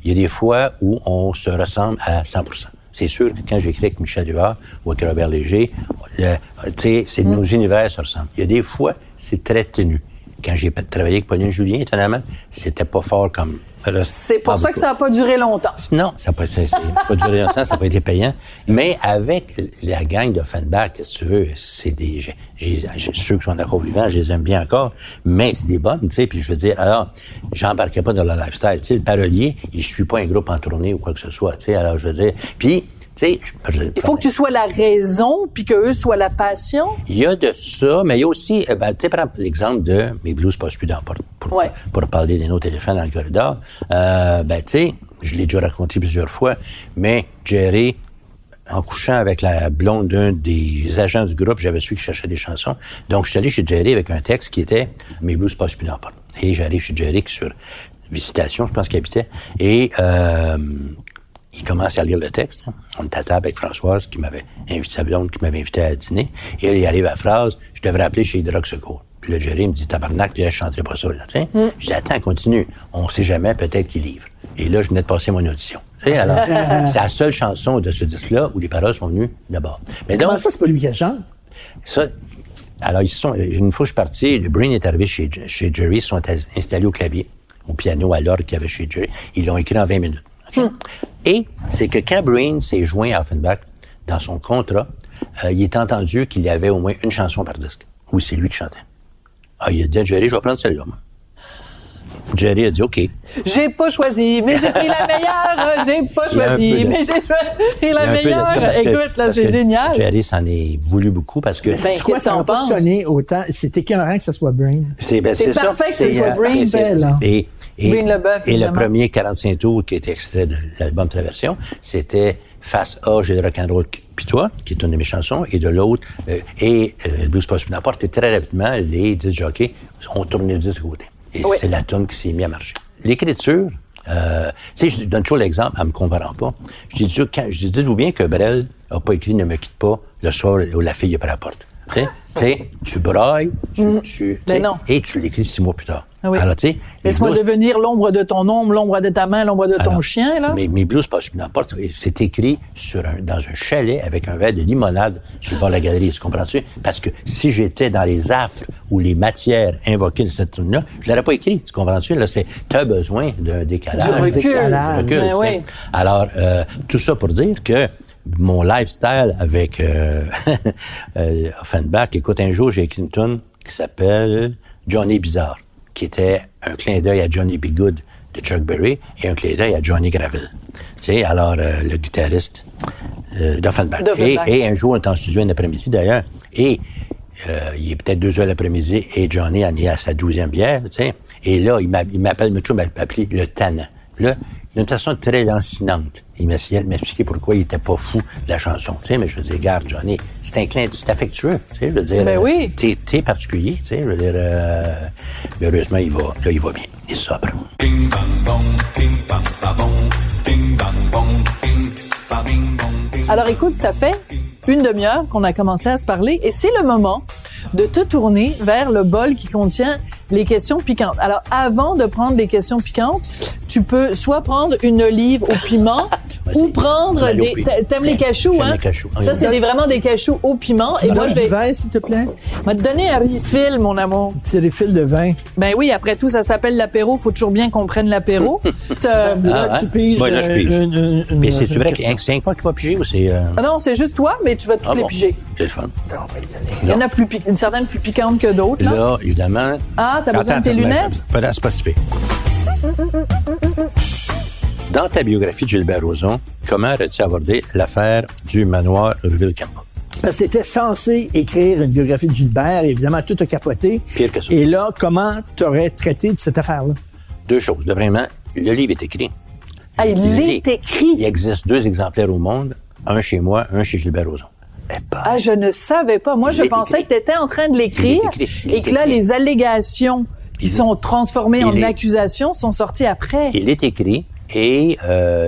Speaker 4: il y a des fois où on se ressemble à 100%. C'est sûr que quand j'écris avec Michel Rivard ou avec Robert Léger, nos univers se ressemblent. Il y a des fois, c'est très ténu. Quand j'ai travaillé avec Pauline Julien, étonnamment, c'était pas fort comme
Speaker 2: C'est pour
Speaker 4: pas
Speaker 2: ça
Speaker 4: beaucoup.
Speaker 2: que ça n'a pas duré longtemps.
Speaker 4: Non, ça n'a pas duré longtemps, ça n'a pas été payant. Mais avec la gang d'Offenbach, si tu veux, c'est des... ceux qui sont encore vivants, je les aime bien encore, mais c'est des bonnes, tu sais, puis je veux dire, alors, j'embarquais pas dans le lifestyle. Tu sais, le parolier, il suit pas un groupe en tournée ou quoi que ce soit, tu sais, alors je veux dire... Puis, tu sais...
Speaker 2: Il faut que tu sois la raison, puis qu'eux soient la passion.
Speaker 4: Il y a de ça, mais il y a aussi, tu sais, par exemple, l'exemple de mes blues passent plus dans la porte pour parler des autres éléphants dans le corridor. Tu sais, je l'ai déjà raconté plusieurs fois, mais Jerry, en couchant avec la blonde d'un des agents du groupe, j'avais su qu'il cherchait des chansons. Donc, je suis allé chez Jerry avec un texte qui était « Mes blues passent plus dans la porte ». Et j'arrive chez Jerry sur Visitation, je pense qu'il habitait, et... il commence à lire le texte. On était à table avec Françoise, qui m'avait invité, sa blonde, qui m'avait invité à dîner. Et elle, il arrive à la phrase, je devrais appeler chez Hydrox Secours. Puis le Jerry me dit, tabarnak, puis là, je chanterai pas ça, là, tu sais. Je dis, attends, continue. On sait jamais, peut-être qu'il livre. Et là, je venais de passer mon audition. Tu sais, alors, c'est la seule chanson de ce disque-là où les paroles sont venues d'abord. Mais donc.
Speaker 3: Comment ça, c'est pas lui qui chante?
Speaker 4: Ça, alors, une fois que je suis parti, le Brain est arrivé chez Jerry, ils sont installés au clavier, au piano, à l'orgue qu'il y avait chez Jerry. Ils l'ont écrit en 20 minutes. Okay? Et c'est que quand Brain s'est joint à Offenbach, dans son contrat, il est entendu qu'il y avait au moins une chanson par disque. Oui, c'est lui qui chantait. Il a dit à Jerry, je vais prendre celle-là, moi. Jerry a dit, OK.
Speaker 2: J'ai pas choisi, mais j'ai pris la meilleure. J'ai pas choisi, mais j'ai pris la meilleure. Écoute, là, c'est génial.
Speaker 4: Jerry s'en est voulu beaucoup parce que...
Speaker 2: Ben,
Speaker 3: quoi, ça n'a pas sonné autant. C'est écœurant que ça soit Brain.
Speaker 2: C'est parfait que ce soit Brain.
Speaker 4: Et
Speaker 2: Brain Leboeuf,
Speaker 4: et le premier 45 tours qui était extrait de l'album Traversion, c'était face A, j'ai le rock'n'roll puis toi, qui est une de mes chansons, et de l'autre, le Blues Passe plus n'importe. Et très rapidement, les 10 jockeys ont tourné le disque de côté. Et c'est la tune qui s'est mise à marcher. L'écriture, tu sais, je donne toujours l'exemple en me comparant pas. Je dis, dites-vous bien que Brel a pas écrit Ne me quitte pas le soir où la fille est par la porte. Tu sais, tu brailles, et tu l'écris 6 mois plus tard.
Speaker 2: Ah oui.
Speaker 4: Alors, tu sais.
Speaker 2: Laisse-moi devenir l'ombre de ton ombre, l'ombre de ta main, l'ombre de ton chien, là.
Speaker 4: Mes blues passent plus n'importe. C'est écrit dans un chalet avec un verre de limonade sur le bord de la galerie. Tu comprends-tu? Parce que si j'étais dans les affres ou les matières invoquées de cette tune-là, je l'aurais pas écrit. Tu comprends-tu? Là, t'as besoin d'un décalage.
Speaker 2: Du recul.
Speaker 4: Ben oui. Alors, tout ça pour dire que mon lifestyle avec Offenbach, écoute, un jour, j'ai écrit une tune qui s'appelle Johnny Bizarre, qui était un clin d'œil à Johnny B. Good de Chuck Berry et un clin d'œil à Johnny Gravel. Tu sais, alors, le guitariste d'Offenbach. Et un jour, on était en studio un après-midi, d'ailleurs, et il est peut-être 2 heures l'après-midi, et Johnny en est à sa 12e bière, tu sais, et là, il m'appelle, Mucho m'a appelé le tannant. Là, d'une façon très lancinante. Il m'a essayé de m'expliquer pourquoi il était pas fou de la chanson. Tu sais, mais je veux dire, regarde, Johnny, c'est affectueux. Tu sais, je veux dire,
Speaker 2: ben oui.
Speaker 4: T'es particulier. Tu sais, je veux dire, mais heureusement, il va bien. Il est sobre.
Speaker 2: Alors, écoute, ça fait une demi-heure qu'on a commencé à se parler et c'est le moment de te tourner vers le bol qui contient les questions piquantes. Alors, avant de prendre les questions piquantes, tu peux soit prendre une olive au piment ou prendre des... T'aimes les cachous, hein?
Speaker 4: Les cachous.
Speaker 2: Ça, c'est vraiment des cachous au piment.
Speaker 3: Et moi, je vais... du vin, s'il te plaît?
Speaker 2: Je vais te donner un refill, mon amour.
Speaker 3: C'est des fils de vin.
Speaker 2: Ben oui, après tout, ça s'appelle l'apéro. Faut toujours bien qu'on prenne l'apéro.
Speaker 3: Tu piges.
Speaker 4: Là, je pige. Mais c'est vrai que c'est un point qui va piger ou c'est...
Speaker 2: Non, c'est juste toi, mais tu vas toutes les piger.
Speaker 4: C'est le fun.
Speaker 2: Il y en a certaines plus piquantes que d'autres, là.
Speaker 4: Là, évidemment...
Speaker 2: Ah, t'as besoin de tes lunettes?
Speaker 4: C'est pas si pire. Dans ta biographie de Gilbert Rozon, comment as-tu abordé l'affaire du manoir Ruville-Camba?
Speaker 3: Parce que c'était censé écrire une biographie de Gilbert, évidemment, tout a capoté.
Speaker 4: Pire que ça.
Speaker 3: Et là, comment t'aurais traité de cette affaire-là?
Speaker 4: 2 choses. Premièrement, le livre est écrit.
Speaker 2: Ah, il est écrit?
Speaker 4: Il existe 2 exemplaires au monde, un chez moi, un chez Gilbert Rozon.
Speaker 2: Ah, je ne savais pas. Moi, je pensais que tu étais en train de l'écrire et que là, les allégations qui sont transformées en accusations sont sorties après.
Speaker 4: Il est écrit et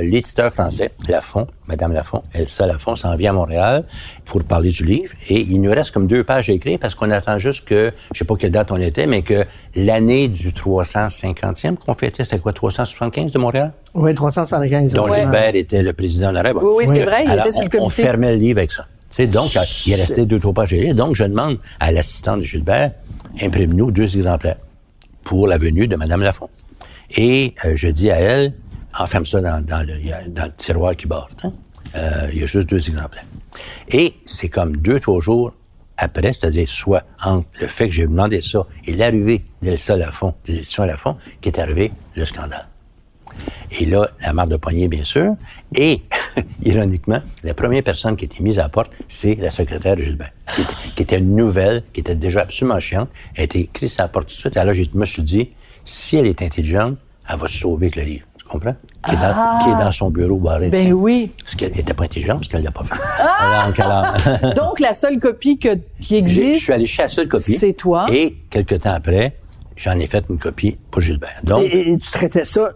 Speaker 4: l'éditeur français, Lafon, Madame Lafon, Elsa Lafon, s'en vient à Montréal pour parler du livre et il nous reste comme 2 pages à écrire parce qu'on attend juste que, je sais pas quelle date on était, mais que l'année du 350e qu'on fêtait, c'était quoi, 375 de Montréal?
Speaker 3: Oui, 375.
Speaker 4: Dont Gilbert était le président de la République.
Speaker 2: Oui, c'est vrai, il était sur le comité.
Speaker 4: On fermait le livre avec ça. T'sais, donc, il est resté 2-3 pages à lire. Donc, je demande à l'assistante de Gilbert, imprime-nous 2 exemplaires pour la venue de Mme Lafon. Et je dis à elle, enferme ça dans le tiroir qui borde. Hein? Il y a juste 2 exemplaires. Et c'est comme 2-3 jours après, c'est-à-dire soit entre le fait que j'ai demandé ça et l'arrivée d'Elsa Lafont, des éditions Lafont, qui est arrivé le scandale. Et là, la marque de poignée, bien sûr. Et, ironiquement, la première personne qui a été mise à la porte, c'est la secrétaire de Gilbert, qui était nouvelle, qui était déjà absolument chiante. Elle a été écrite à la porte tout de suite. Alors, je me suis dit, si elle est intelligente, elle va se sauver avec le livre. Tu comprends? Qui est dans son bureau barré.
Speaker 2: Ben oui.
Speaker 4: Parce qu'elle n'était pas intelligente, parce qu'elle ne l'a pas fait.
Speaker 2: Donc, la seule copie qui existe...
Speaker 4: Je suis allé chez la seule copie.
Speaker 2: C'est toi.
Speaker 4: Et, quelques temps après, j'en ai fait une copie pour Gilbert. Donc,
Speaker 3: et tu traitais ça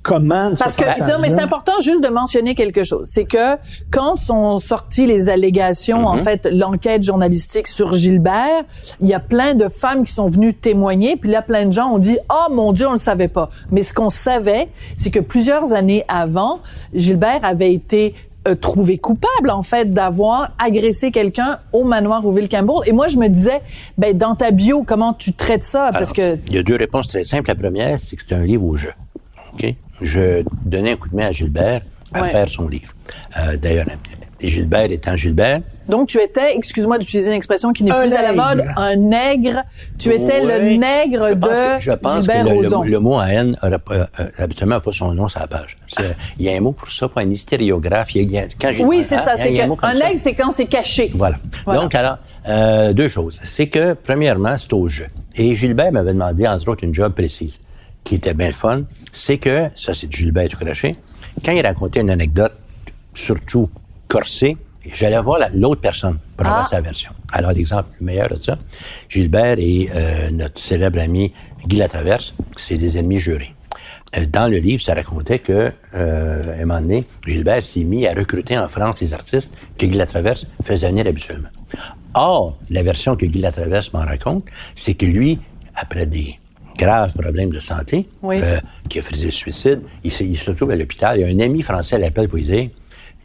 Speaker 3: comment?
Speaker 2: Parce que, non, mais c'est important juste de mentionner quelque chose. C'est que quand sont sorties les allégations, en fait, l'enquête journalistique sur Gilbert, il y a plein de femmes qui sont venues témoigner, puis là, plein de gens ont dit « Oh, mon Dieu, on le savait pas ». Mais ce qu'on savait, c'est que plusieurs années avant, Gilbert avait été trouvé coupable, en fait, d'avoir agressé quelqu'un au manoir au Villembourg. Et moi, je me disais, ben, dans ta bio, comment tu traites ça? Parce que...
Speaker 4: Il y a 2 réponses très simples. La première, c'est que c'était un livre au jeu. OK? Je donnais un coup de main à Gilbert à faire son livre. D'ailleurs, Gilbert étant Gilbert.
Speaker 2: Donc, tu étais, excuse-moi d'utiliser une expression qui n'est plus à la mode, un nègre. Tu étais le nègre de
Speaker 4: je pense
Speaker 2: Gilbert
Speaker 4: que
Speaker 2: Rozon.
Speaker 4: le mot haine habituellement pas son nom sur la page. Il y a un mot pour ça, pas un hysteriographe.
Speaker 2: Oui, c'est ça. C'est un nègre, c'est quand c'est caché.
Speaker 4: Voilà. Donc, alors, 2 choses. C'est que, premièrement, c'est au jeu. Et Gilbert m'avait demandé, entre autres, une job précise, qui était bien le fun. C'est que, ça c'est Gilbert tout craché, quand il racontait une anecdote, surtout corsée, j'allais voir l'autre personne pour avoir sa version. Alors, l'exemple le meilleur de ça, Gilbert et notre célèbre ami Guy Latraverse, c'est des ennemis jurés. Dans le livre, ça racontait que, à un moment donné, Gilbert s'est mis à recruter en France les artistes que Guy Latraverse faisait venir habituellement. Or, la version que Guy Latraverse m'en raconte, c'est que lui, après des graves problèmes de santé, qui a fait le suicide, il se trouve à l'hôpital. Il y a un ami français l'appelle pour lui dire,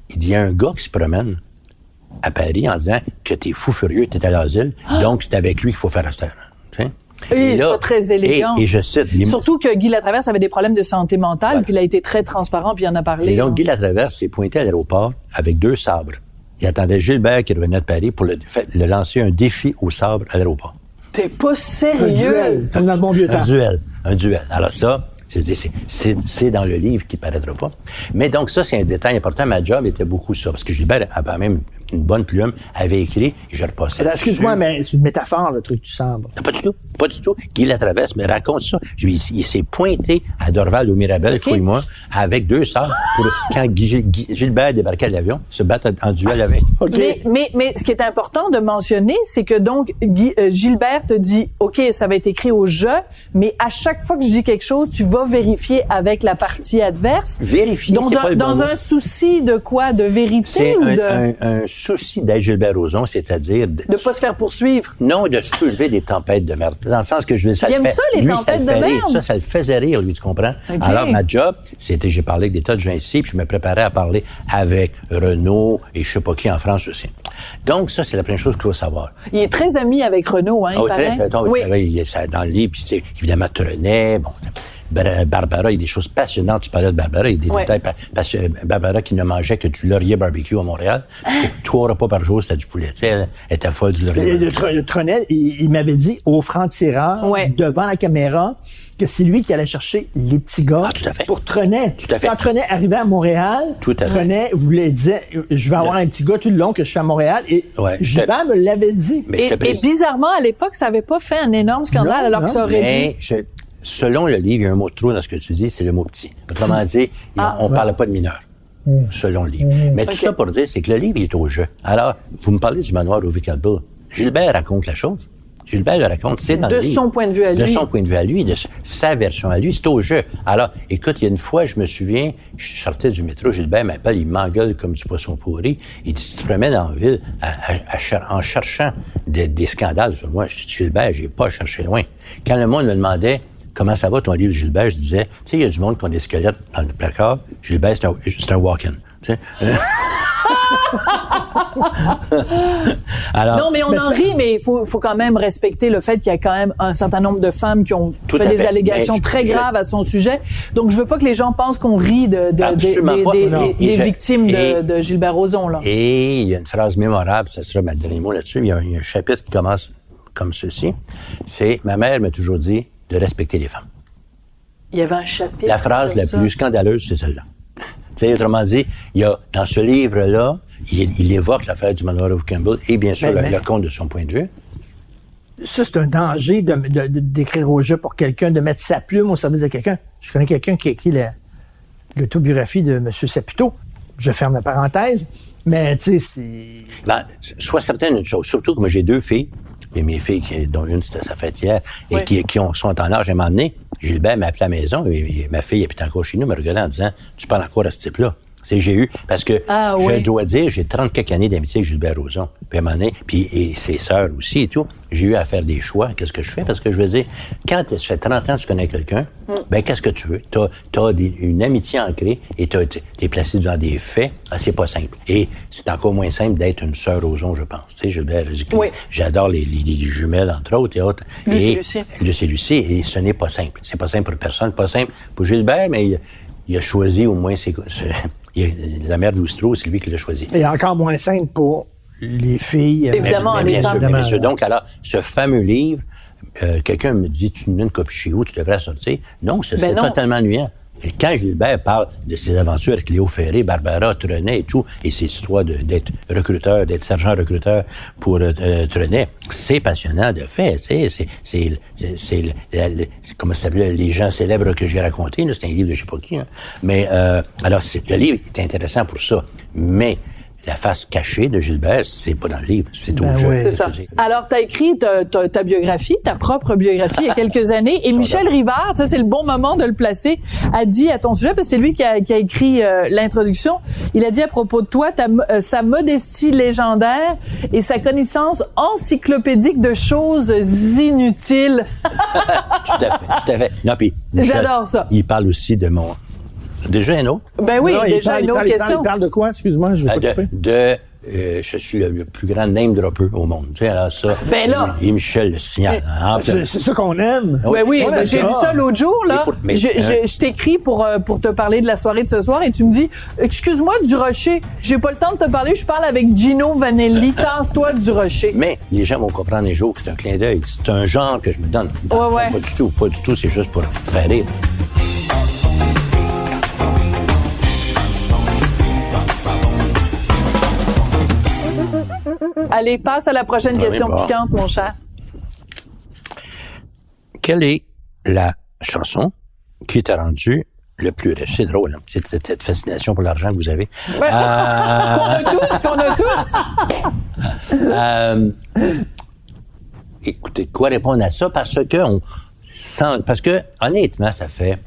Speaker 4: il dit, il y a un gars qui se promène à Paris en disant que t'es fou furieux, t'es à l'asile, donc c'est avec lui qu'il faut faire affaire.
Speaker 2: Et c'est pas très élégant.
Speaker 4: Et je cite...
Speaker 2: Surtout que Guy Latraverse avait des problèmes de santé mentale, puis il a été très transparent, puis il en a parlé.
Speaker 4: Et donc, Guy Latraverse s'est pointé à l'aéroport avec 2 sabres. Il attendait Gilbert qui revenait de Paris pour le lancer un défi au sabre à l'aéroport.
Speaker 2: T'es pas sérieux?
Speaker 3: Un duel, comme dans le bon vieux temps.
Speaker 4: Un duel. Alors ça, c'est dans le livre qui paraîtra pas. Mais donc ça, c'est un détail important. Ma job était beaucoup ça. Parce que Gilbert a quand même une bonne plume, avait écrit, et je repassais dessus.
Speaker 3: Excuse-moi, mais c'est une métaphore, le truc du sabre.
Speaker 4: Non, pas du tout. Pas du tout. Guy Latraverse me raconte ça. Il s'est pointé à Dorval au Mirabel, fouille-moi, avec 2 sabres pour quand Gilbert débarquait de l'avion, se battre en duel avec.
Speaker 2: Mais ce qui est important de mentionner, c'est que donc, Gilbert te dit, OK, ça va être écrit au jeu, mais à chaque fois que je dis quelque chose, tu vas vérifier avec la partie adverse.
Speaker 4: Vérifier, c'est pas le bon mot.
Speaker 2: Dans un souci de quoi? De vérité
Speaker 4: c'est
Speaker 2: ou
Speaker 4: un souci d'être Gilbert Rozon, c'est-à-dire...
Speaker 2: De pas se faire poursuivre.
Speaker 4: Non, de soulever des tempêtes de merde. Dans le sens que je veux ça.
Speaker 2: Il aime ça, les tempêtes de merde?
Speaker 4: Ça le faisait rire, lui, tu comprends?
Speaker 2: Okay.
Speaker 4: Alors, ma job, c'était, j'ai parlé avec des tas de gens ici, puis je me préparais à parler avec Renaud et je sais pas qui en France aussi. Donc, ça, c'est la première chose qu'il faut savoir.
Speaker 2: Il est très ami avec Renaud, hein, il paraît.
Speaker 4: Oui. Il est dans le livre, puis tu sais, évidemment, Trenet, bon... Barbara, il y a des choses passionnantes. Tu parlais de Barbara, il y a des détails passionnants. Barbara qui ne mangeait que du laurier barbecue à Montréal. 3 repas par jour, c'était du poulet. Tu sais, elle était folle du laurier.
Speaker 3: Le Trenet, il m'avait dit au franc-tireur, devant la caméra, que c'est lui qui allait chercher les petits gars pour Trenet.
Speaker 4: Tout à fait.
Speaker 3: Quand Trenet arrivait à Montréal, Trenet disait, je vais avoir un petit gars tout le long que je suis à Montréal. Et Gilbert me l'avait dit.
Speaker 2: Et bizarrement, à l'époque, ça n'avait pas fait un énorme scandale, alors que ça aurait dû.
Speaker 4: Selon le livre, il y a un mot de trop dans ce que tu dis, c'est le mot petit. Autrement dit, on ne parle pas de mineurs, selon le livre. Mais tout ça pour dire, c'est que le livre, il est au jeu. Alors, vous me parlez du manoir au Vicalba. Gilbert raconte la chose. Gilbert le raconte, c'est dans le livre.
Speaker 2: De son point de vue à lui.
Speaker 4: De son point de vue à lui, de sa version à lui, c'est au jeu. Alors, écoute, il y a une fois, je me souviens, je sortais du métro, Gilbert m'appelle, il m'engueule comme du poisson pourri. Il dit, tu te promènes en ville en cherchant des scandales sur moi. Je dis, Gilbert, j'ai pas cherché loin. Quand le monde me demandait, comment ça va ton livre, Gilbert? Je disais, tu sais, il y a du monde qui a des squelettes dans le placard. Gilbert, c'est un walk-in. Tu sais? Alors,
Speaker 2: Non, mais on en rit, mais il faut quand même respecter le fait qu'il y a quand même un certain nombre de femmes qui ont
Speaker 4: Tout
Speaker 2: fait
Speaker 4: à
Speaker 2: des
Speaker 4: fait.
Speaker 2: allégations
Speaker 4: Mais
Speaker 2: très graves à son sujet. Donc, je veux pas que les gens pensent qu'on rit
Speaker 4: Absolument pas. Non.
Speaker 2: des
Speaker 4: Et
Speaker 2: victimes de Gilbert Rozon, là.
Speaker 4: Et il y a une phrase mémorable, ça sera ma dernier mot là-dessus. Il y a un chapitre qui commence comme ceci. C'est « Ma mère m'a toujours dit de respecter les femmes. »
Speaker 2: Il y avait un chapitre.
Speaker 4: La phrase la plus scandaleuse, c'est celle-là. Tu sais, autrement dit, il y a, dans ce livre-là, il évoque l'affaire du manoir of Campbell et bien sûr le conte de son point de vue.
Speaker 3: Ça, c'est un danger d'écrire au jeu pour quelqu'un, de mettre sa plume au service de quelqu'un. Je connais quelqu'un qui a écrit l'autobiographie de M. Saputo. Je ferme la parenthèse. Mais, tu sais, c'est...
Speaker 4: Ben, sois certain d'une chose, surtout que moi, j'ai 2 filles, et mes filles, dont une, c'était sa fête hier, et qui sont en âge. À un moment donné, Gilbert m'a appelé à la maison, et ma fille était encore chez nous, me regardait en disant « Tu parles encore à ce type-là? » J'ai eu, parce que je dois dire, j'ai 30 quelques années d'amitié avec Gilbert Rozon. Puis à un moment donné, et ses sœurs aussi et tout, j'ai eu à faire des choix. Qu'est-ce que je fais? Parce que je veux dire, quand ça fait 30 ans que tu connais quelqu'un, ben qu'est-ce que tu veux? T'as une amitié ancrée et t'es placé devant des faits. C'est pas simple. Et c'est encore moins simple d'être une sœur Rozon, je pense. Tu sais, Gilbert, j'adore les jumelles, entre autres, et autres. Lucie. Et ce n'est pas simple. C'est pas simple pour personne, pas simple pour Gilbert, mais il a choisi au moins la mère d'Oustro, c'est lui qui l'a choisi.
Speaker 3: Et encore moins simple pour les filles.
Speaker 2: Évidemment, les femmes.
Speaker 4: Bien sûr. Donc, alors, ce fameux livre, quelqu'un me dit, tu n'as une copie chez vous, tu devrais la sortir. Non, c'est totalement ennuyant. Et quand Gilbert parle de ses aventures avec Léo Ferré, Barbara, Trenet et tout, et ses histoires d'être recruteur, d'être sergent recruteur pour Trenet, c'est passionnant de fait. C'est comment ça s'appelait, les gens célèbres que j'ai racontés. C'est un livre de je sais pas qui. Hein. Mais alors, le livre est intéressant pour ça. Mais la face cachée de Gilbert, c'est pas dans le livre, c'est au jeu.
Speaker 2: C'est ça. Alors, tu as écrit ta biographie, ta propre biographie, il y a quelques années, et Michel Rivard, ça c'est le bon moment de le placer, a dit à ton sujet, parce que c'est lui qui a écrit l'introduction, il a dit à propos de toi, sa modestie légendaire et sa connaissance encyclopédique de choses inutiles.
Speaker 4: Tout à fait. Non, puis
Speaker 2: j'adore ça.
Speaker 4: Il parle aussi de mon... Déjà un autre?
Speaker 2: Ben oui, déjà une autre question.
Speaker 3: Il parle de quoi? Excuse-moi, je vais pas couper.
Speaker 4: Je suis le plus grand name dropper au monde. Tu sais, alors ça.
Speaker 2: Ben là.
Speaker 4: Et Michel le signale.
Speaker 3: C'est ça qu'on aime.
Speaker 2: Ben oui, j'ai vu ça l'autre jour, là. Je t'écris pour te parler de la soirée de ce soir et tu me dis, excuse-moi, Durocher, j'ai pas le temps de te parler, je parle avec Gino Vanelli, tasse-toi Durocher.
Speaker 4: Mais les gens vont comprendre les jours que c'est un clin d'œil. C'est un genre que je me donne.
Speaker 2: Ouais.
Speaker 4: Pas du tout, c'est juste pour faire rire.
Speaker 2: Allez, passe à la prochaine question piquante, mon cher.
Speaker 4: Quelle est la chanson qui t'a rendu le plus riche? C'est drôle, hein? C'est cette fascination pour l'argent que vous avez.
Speaker 2: Ouais. Qu'on a tous.
Speaker 4: Écoutez, quoi répondre à ça? Parce que, honnêtement, ça fait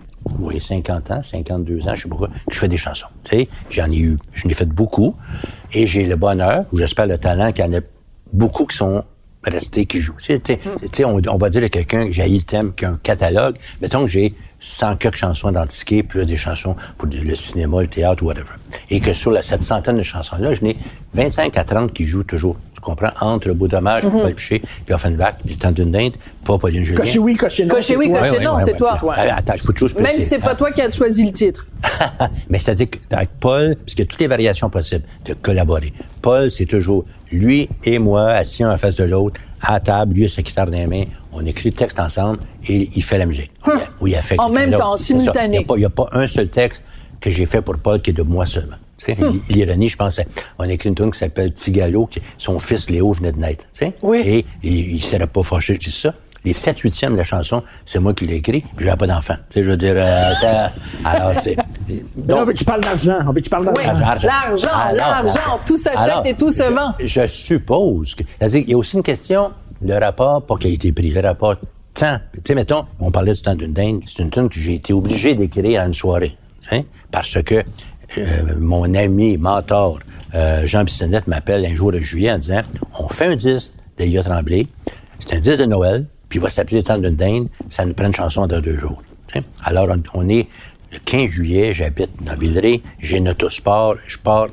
Speaker 4: 50 ans, 52 ans, je sais pas quoi, que je fais des chansons. Tu sais, je n'ai fait beaucoup, et j'ai le bonheur, ou j'espère le talent, qu'il y en a beaucoup qui sont restés, qui jouent. Tu sais, on va dire à quelqu'un que j'ai le thème, qui a un catalogue, mettons que j'ai 100 quelques chansons d'antiqué, plus des chansons pour le cinéma, le théâtre, whatever. Et que sur cette centaine de chansons-là, je n'ai 25 à 30 qui jouent toujours. Tu comprends? Entre le Beau Dommage, puis Paul Piché, puis Offenbach, puis Le Temps d'une dinde, pas Pauline Julien.
Speaker 3: Cocher oui, cocher non.
Speaker 2: Cocher oui, cocher non, c'est toi.
Speaker 4: Attends, je faut toujours
Speaker 2: même si c'est pas toi qui as choisi le titre.
Speaker 4: Mais c'est-à-dire qu'avec Paul, parce qu'il y a toutes les variations possibles de collaborer. Paul, c'est toujours lui et moi, assis un en face de l'autre, à table, lui a sa guitare dans les mains, on écrit le texte ensemble et il fait la musique. Oui, il affecte.
Speaker 2: En même temps, simultané.
Speaker 4: Il n'y a pas un seul texte que j'ai fait pour Paul qui est de moi seulement. L'ironie, je pense, on a écrit une tune qui s'appelle Tigalo, son fils Léo venait de naître.
Speaker 2: Oui.
Speaker 4: Et il ne serait pas fâché, je dis ça. Les 7/8e de la chanson, c'est moi qui l'ai écrit, puis j'avais pas d'enfant. Je veux dire, alors c'est...
Speaker 3: Donc, on veut que tu parles d'argent.
Speaker 2: Oui, l'argent, tout s'achète et tout se vend.
Speaker 4: Je suppose que... C'est-à-dire qu'il y a aussi une question, le rapport, pas qualité-prix, le rapport temps. Tu sais, mettons, on parlait du Temps d'une dinde, c'est une tune que j'ai été obligé d'écrire à une soirée. Parce que mon ami, mentor, Jean Bissonnette m'appelle un jour de juillet en disant, on fait un disque de Yves Tremblay, c'est un disque de Noël, puis il va s'appeler Le Temps d'une dinde, ça nous prend une chanson dans 2 jours. T'sais? Alors, on est le 15 juillet, j'habite dans Villeray, j'ai une autosport, je pars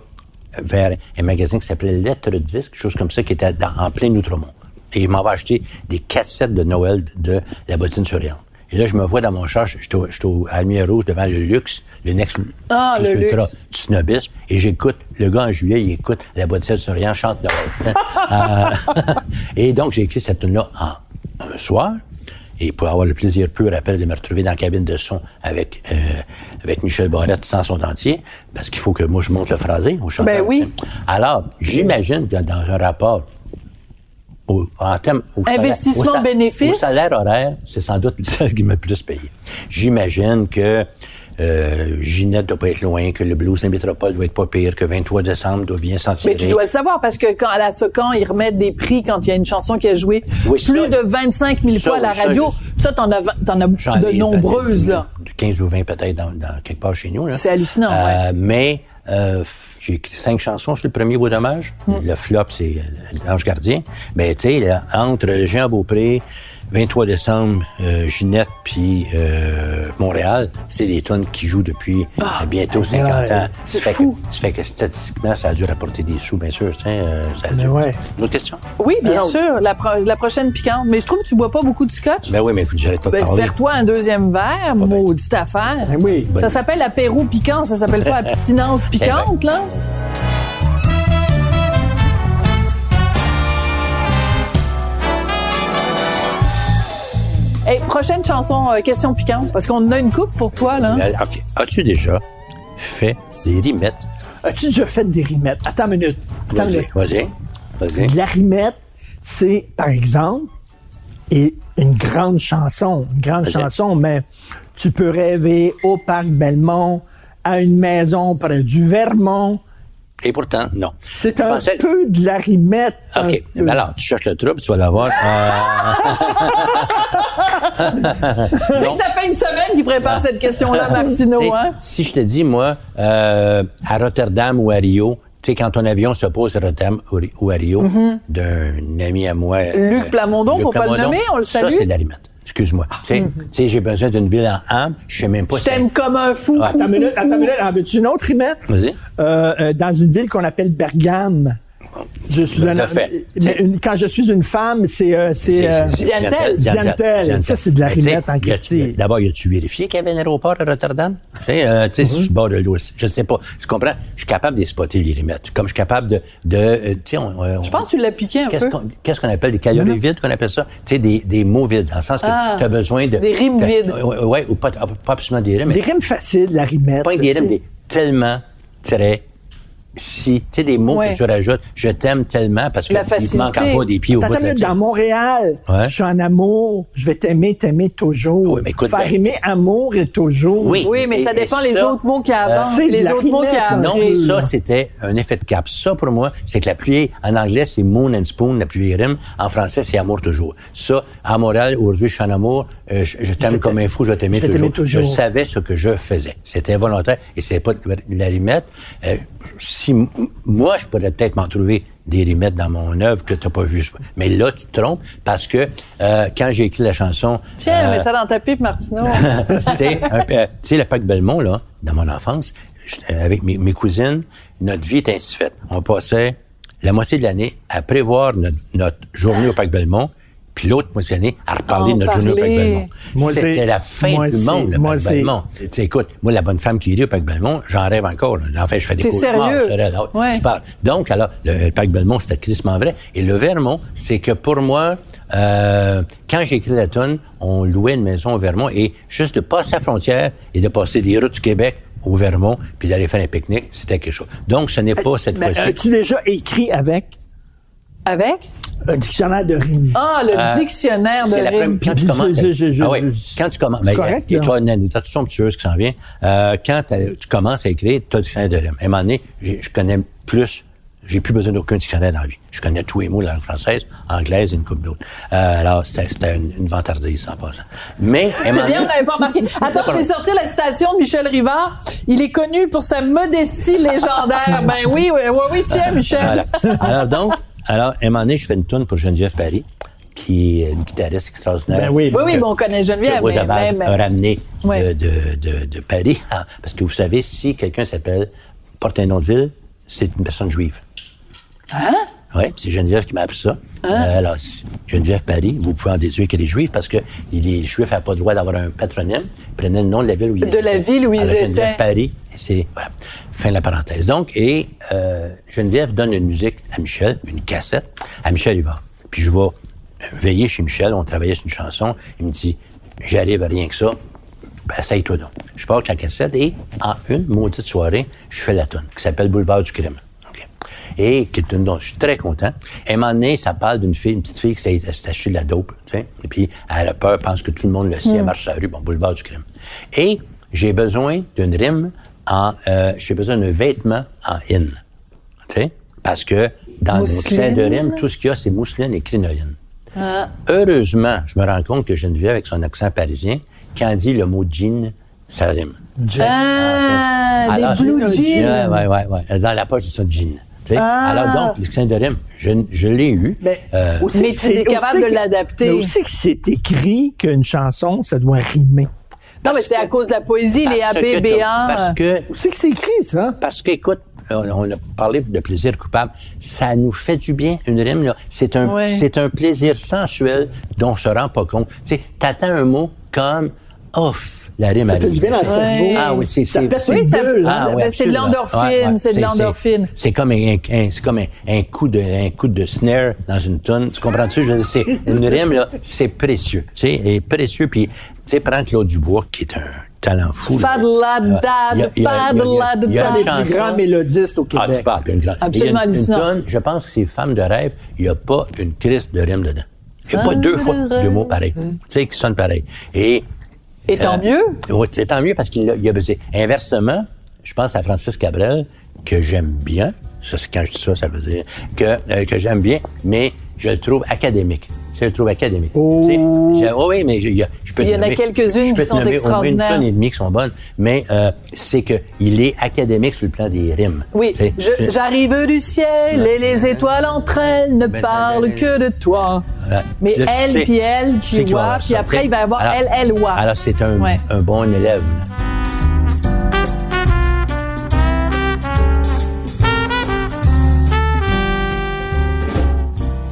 Speaker 4: vers un magasin qui s'appelait Lettres Disques, quelque chose comme ça, qui était en plein Outremont. Et il m'avait acheté des cassettes de Noël de La Bottine Souriante. Et là, je me vois dans mon char, j'étais à la lumière rouge devant le Luxe, le Next
Speaker 2: le
Speaker 4: Ultra
Speaker 2: Luxe.
Speaker 4: du snobisme, et j'écoute, le gars en juillet, il écoute La Bottine Souriante chante Noël. Et donc, j'ai écrit cette tune-là un soir. Et pour avoir le plaisir pur après de me retrouver dans la cabine de son avec Michel Barrette sans son dentier, parce qu'il faut que moi je monte le phrasé au chanteur.
Speaker 2: Ben oui.
Speaker 4: Alors, j'imagine que dans un rapport en termes
Speaker 2: Investissement-bénéfice.
Speaker 4: au salaire horaire, c'est sans doute celle qui m'a le plus payé. J'imagine que Ginette doit pas être loin, que le Blues de la Métropole doit être pas pire, que 23 décembre doit bien s'en tirer.
Speaker 2: Mais tu dois le savoir, parce que quand à la Socan, ils remettent des prix quand il y a une chanson qui est jouée plus de 25 000 fois à la radio. Ça, t'en as de nombreuses, là.
Speaker 4: 15 ou 20 peut-être dans quelque part chez nous. Là.
Speaker 2: C'est hallucinant, ouais.
Speaker 4: Mais j'ai écrit 5 chansons sur le premier Beau Dommage. Le flop, c'est L'Ange Gardien. Mais tu sais, entre Jean Beaupré, 23 décembre, Ginette puis Montréal, c'est des tunes qui jouent depuis bientôt 50 ans.
Speaker 2: C'est fou.
Speaker 4: Ça fait que statistiquement, ça a dû rapporter des sous, bien sûr. Ça a dû.
Speaker 3: Ouais.
Speaker 4: Une autre question?
Speaker 2: Oui, bien sûr, la prochaine piquante. Mais je trouve que tu bois pas beaucoup de scotch.
Speaker 4: Ben oui, mais j'arrête pas de parler.
Speaker 2: Serre-toi un deuxième verre, maudite affaire.
Speaker 3: Ben oui.
Speaker 2: Ça s'appelle apéro piquant, ça s'appelle pas abstinence piquante, là? Hey, prochaine chanson, question piquante, parce qu'on a une coupe pour toi, là.
Speaker 4: OK. As-tu déjà fait des rimettes?
Speaker 3: As-tu déjà fait des rimettes? Attends une minute.
Speaker 4: Vas-y.
Speaker 3: De la rimette, c'est, par exemple, et une grande chanson, mais tu peux rêver au parc Belmont, à une maison près du Vermont.
Speaker 4: Et pourtant, non.
Speaker 3: C'est un peu de la rimette.
Speaker 4: OK. Ben alors, tu cherches le trouble, tu vas l'avoir.
Speaker 2: Tu sais que ça fait une semaine qu'il prépare cette question-là, Martineau, hein?
Speaker 4: Si je te dis, moi, à Rotterdam ou à Rio, tu sais, quand ton avion se pose à Rotterdam ou à Rio, d'un ami à moi...
Speaker 2: Luc Plamondon, pour pas le nommer, on le salue.
Speaker 4: Ça, c'est de la rimette. Excuse-moi. Tu sais, j'ai besoin d'une ville en âme. Je sais même pas
Speaker 2: Je t'aime comme un fou.
Speaker 3: Attends une minute. En veux-tu une autre rimette?
Speaker 4: Vas-y.
Speaker 3: Dans une ville qu'on appelle Bergame. Je suis quand je suis une femme, c'est Diantel. Ça, c'est de la rimette en question.
Speaker 4: D'abord, as-tu vérifié qu'il y avait un aéroport à Rotterdam? Tu sais, sur le bord de l'eau. Je sais pas. Tu comprends? Je suis capable de spotter les rimettes. Comme je suis capable de
Speaker 2: je pense que tu l'as piqué un peu.
Speaker 4: Qu'est-ce qu'on appelle des calories vides, qu'on appelle ça? Tu sais, des mots vides. Dans le sens que tu as besoin de...
Speaker 2: Des rimes vides.
Speaker 4: Oui, ou pas absolument des rimes.
Speaker 3: Des rimes faciles, la rimette.
Speaker 4: Pas des rimes, des tellement très... Si, tu sais, des mots que tu rajoutes, je t'aime tellement parce que il te manque pas des pieds au bout de la tête.
Speaker 3: Dans Montréal, je suis en amour, je vais t'aimer toujours.
Speaker 4: Oui, mais écoute,
Speaker 3: faire rimer amour et toujours.
Speaker 2: Oui, mais ça dépend les autres mots qu'il y a avant.
Speaker 3: Les autres mots qu'il y a avant.
Speaker 4: Non, ça, c'était un effet de cap. Ça, pour moi, c'est que la pluie, en anglais, c'est moon and spoon, la pluie rime. En français, c'est amour toujours. Ça, à Montréal, aujourd'hui, je suis en amour, je t'aime comme un fou, je vais t'aimer toujours. Je savais ce que je faisais. C'était volontaire et c'est pas la rimette. Si moi, je pourrais peut-être m'en trouver des rimettes dans mon œuvre que tu n'as pas vu. Mais là, tu te trompes parce que quand j'ai écrit la chanson...
Speaker 2: Tiens, mets ça dans ta pipe, Martineau.
Speaker 4: Tu sais, le parc Belmont, là, dans mon enfance, avec mes cousines, notre vie était ainsi faite. On passait la moitié de l'année à prévoir notre journée au parc Belmont, puis l'autre moitié de l'année à reparler de notre journée au parc Belmont. C'était la fin du monde, le parc Belmont. Tu sais, écoute, moi, la bonne femme qui rit au parc Belmont, j'en rêve encore. Là. En fait, je fais des cauchemars.
Speaker 2: Sérieux?
Speaker 4: Je parle. Donc, alors, le parc Belmont, c'était crissement vrai. Et le Vermont, c'est que pour moi, quand j'ai écrit la tune, on louait une maison au Vermont et juste de passer la frontière et de passer des routes du Québec au Vermont puis d'aller faire un pique-nique, c'était quelque chose. Donc, ce n'est pas cette fois-ci.
Speaker 3: As-tu déjà écrit avec?
Speaker 2: Avec?
Speaker 3: Un dictionnaire de rimes.
Speaker 2: Ah, le dictionnaire de rimes.
Speaker 4: Quand tu commences... quand tu commences...
Speaker 3: C'est correct,
Speaker 4: tu as une anecdote somptueuse qui s'en vient. Quand tu commences à écrire, tu as le dictionnaire de rimes. À un moment donné, je connais plus... J'ai plus besoin d'aucun dictionnaire dans la vie. Je connais tous les mots de la langue française, anglaise et une couple d'autres. Alors, c'était une vantardise, en passant. Mais...
Speaker 2: C'est bien, on n'avait pas remarqué. Attends, je vais sortir la citation de Michel Rivard. Il est connu pour sa modestie légendaire. Ben oui, tiens, Michel.
Speaker 4: Voilà. Alors, à un moment donné, je fais une toune pour Geneviève Paris, qui est une guitariste extraordinaire.
Speaker 3: Ben oui,
Speaker 2: mais on connaît Geneviève.
Speaker 4: Que Woodavage a ramené de Paris. Parce que vous savez, si quelqu'un porte un nom de ville, c'est une personne juive.
Speaker 2: Hein?
Speaker 4: Oui, c'est Geneviève qui m'a appris ça. Alors, Geneviève Paris, vous pouvez en déduire qu'elle est juive parce que les Juifs n'avaient pas le droit d'avoir un patronyme. Ils prenaient le nom de la ville où ils étaient.
Speaker 2: De la ville où ils étaient.
Speaker 4: Geneviève Paris, c'est, voilà, fin de la parenthèse. Donc, Geneviève donne une musique à Michel, une cassette. À Michel, il va. Puis je vais veiller chez Michel, on travaillait sur une chanson. Il me dit, j'arrive à rien que ça, essaye-toi donc. Je pars avec la cassette et, en une maudite soirée, je fais la tune qui s'appelle Boulevard du crime. Et qui est une dont je suis très content. Et à un moment donné, ça parle d'une fille, une petite fille qui s'est achetée de la dope, tu sais. Et puis, elle a peur, pense que tout le monde le sait, elle marche sur la rue, bon, boulevard du crime. Et j'ai besoin d'une rime j'ai besoin d'un vêtement en in. Tu sais? Parce que dans nos traits de rime, tout ce qu'il y a, c'est mousseline et crinoline. Heureusement, je me rends compte que Geneviève, avec son accent parisien, quand dit le mot jean, ça rime.
Speaker 2: Alors, des blue jeans.
Speaker 4: Ouais. Dans la poche de son jean. Alors donc, l'accent de rime, je l'ai eu.
Speaker 2: Mais tu es capable de l'adapter.
Speaker 3: Mais aussi que c'est écrit qu'une chanson, ça doit rimer.
Speaker 2: Non, mais c'est à cause de la poésie, les ABBA.
Speaker 4: Parce que...
Speaker 3: Où c'est que c'est écrit, ça?
Speaker 4: Parce que, écoute, on a parlé de plaisir coupable. Ça nous fait du bien, une rime, là. C'est un plaisir sensuel dont on se rend pas compte. Tu sais, t'attends un mot comme off. La rime
Speaker 3: ça fait du bien dans le cerveau.
Speaker 4: Ah oui, c'est
Speaker 2: c'est de l'endorphine, c'est de l'endorphine.
Speaker 4: C'est comme un coup de snare dans une toune. Tu comprends-tu? Je veux dire, c'est une rime là, c'est précieux. Tu sais, et précieux. Puis tu sais, prends Claude Dubois qui est un talent fou.
Speaker 2: Fadladad.
Speaker 3: Il y a les plus grands mélodistes au Québec.
Speaker 4: Ah, tu parles.
Speaker 2: Absolument hallucinant.
Speaker 4: Une toune, je pense que c'est Femme de rêve. Il n'y a pas une crise de rime dedans. Il n'y a pas deux mots pareils. Tu sais, qui sonnent pareil.
Speaker 2: Et tant mieux.
Speaker 4: Oui, c'est tant mieux parce qu'il a baisé. Inversement, je pense à Francis Cabrel, que j'aime bien. Ça, c'est quand je dis ça, ça veut dire que j'aime bien, mais je le trouve académique. Je le trouve académique. Oui, mais je peux
Speaker 2: il y en a quelques-unes qui sont extraordinaires.
Speaker 4: Une tonne et demie qui sont bonnes, mais c'est que il est académique sur le plan des rimes.
Speaker 2: Oui, j'arrive du ciel et les étoiles entre elles ne parlent que de toi. Mais
Speaker 4: là,
Speaker 2: elle, puis elle, tu vois, puis après, il va y avoir elle, ouais.
Speaker 4: Alors, c'est un bon élève.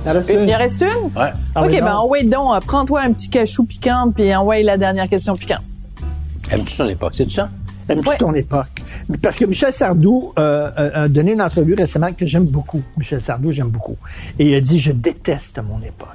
Speaker 2: Il en reste une?
Speaker 4: Ouais.
Speaker 2: OK, ben envoie donc, prends-toi un petit cachou piquant, puis envoie la dernière question piquante.
Speaker 4: Aimes-tu ton époque, c'est ça?
Speaker 3: Aimes-tu ton époque? Parce que Michel Sardou a donné une entrevue récemment que j'aime beaucoup. Michel Sardou, j'aime beaucoup. Et il a dit, je déteste mon époque.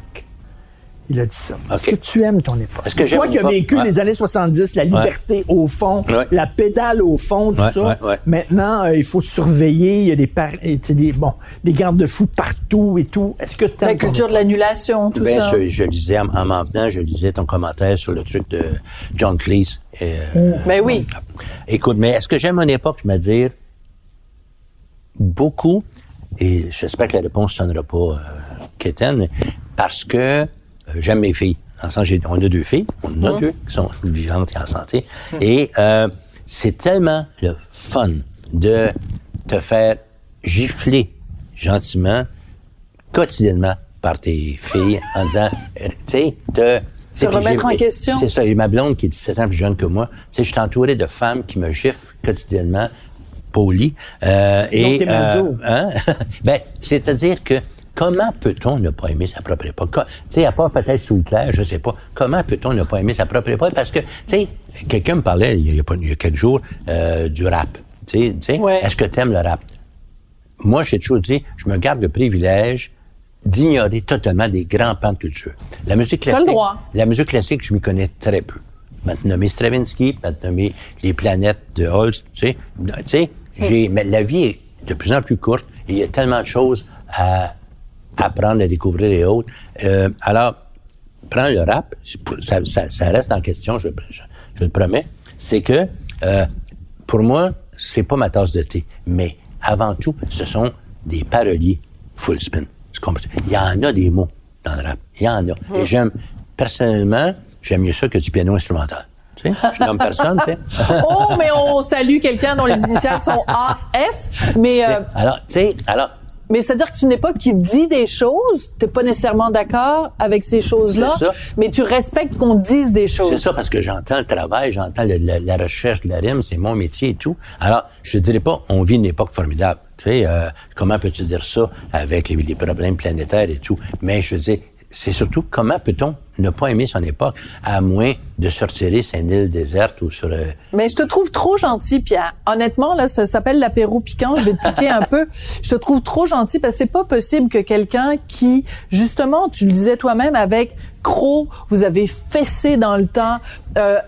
Speaker 3: Il a dit ça. Okay. Est-ce que tu aimes ton époque? Est-ce que toi qui as vécu les années 70, la liberté au fond, la pédale au fond, tout ça. Maintenant, il faut surveiller, il y a des garde-fous partout et tout. Est-ce que tu aimes
Speaker 2: la culture de l'annulation, tout ça?
Speaker 4: Je lisais, en m'en venant, je lisais ton commentaire sur le truc de John Cleese.
Speaker 2: Ben oui.
Speaker 4: Écoute, mais est-ce que j'aime mon époque? Je vais dire beaucoup, et j'espère que la réponse ne sonnera pas quétaine, parce que j'aime mes filles. On a 2 filles. On en a 2 qui sont vivantes et en santé. Et c'est tellement le fun de te faire gifler gentiment, quotidiennement, par tes filles en disant, tu sais,
Speaker 2: te remettre en question.
Speaker 4: C'est ça. Et ma blonde, qui est 17 ans plus jeune que moi, tu sais, je suis entouré de femmes qui me giflent quotidiennement, poli. C'est-à-dire que comment peut-on ne pas aimer sa propre époque? Tu sais, à part peut-être sous le clair, je sais pas. Comment peut-on ne pas aimer sa propre époque? Parce que, tu sais, quelqu'un me parlait, il y a quelques jours, du rap. Tu sais, est-ce que tu aimes le rap? Moi, j'ai toujours dit, je me garde le privilège d'ignorer totalement des grands pans de culture. La musique classique, je m'y connais très peu. Maintenant, nommé Stravinsky, maintenant nommé les planètes de Holst, tu sais, mais la vie est de plus en plus courte et il y a tellement de choses à apprendre, à découvrir et autres. Alors, prends le rap, ça reste en question, je le promets, c'est que, pour moi, c'est pas ma tasse de thé, mais avant tout, ce sont des paroliers full spin. Il y en a des mots dans le rap. Il y en a. Et personnellement, j'aime mieux ça que du piano instrumental. Tu sais, je nomme personne, tu sais.
Speaker 2: Mais on salue quelqu'un dont les initiales sont A.S., mais...
Speaker 4: Alors, tu sais,
Speaker 2: Mais c'est-à-dire que c'est une époque qui dit des choses, t'es pas nécessairement d'accord avec ces choses-là,
Speaker 4: C'est ça.
Speaker 2: mais tu respectes qu'on dise des choses.
Speaker 4: C'est ça, parce que j'entends le travail, j'entends la recherche de la rime, c'est mon métier et tout. Alors, je dirais pas, on vit une époque formidable. Tu sais, comment peux-tu dire ça avec les problèmes planétaires et tout? Mais je veux dire, c'est surtout comment peut-on ne pas aimer son époque, à moins de se retirer sur une île déserte ou sur...
Speaker 2: Mais je te trouve trop gentil, Pierre. Honnêtement, là, ça s'appelle l'apéro piquant. Je vais te piquer un peu. Je te trouve trop gentil parce que c'est pas possible que quelqu'un qui, justement, tu le disais toi-même, avec Croc, vous avez fessé dans le temps,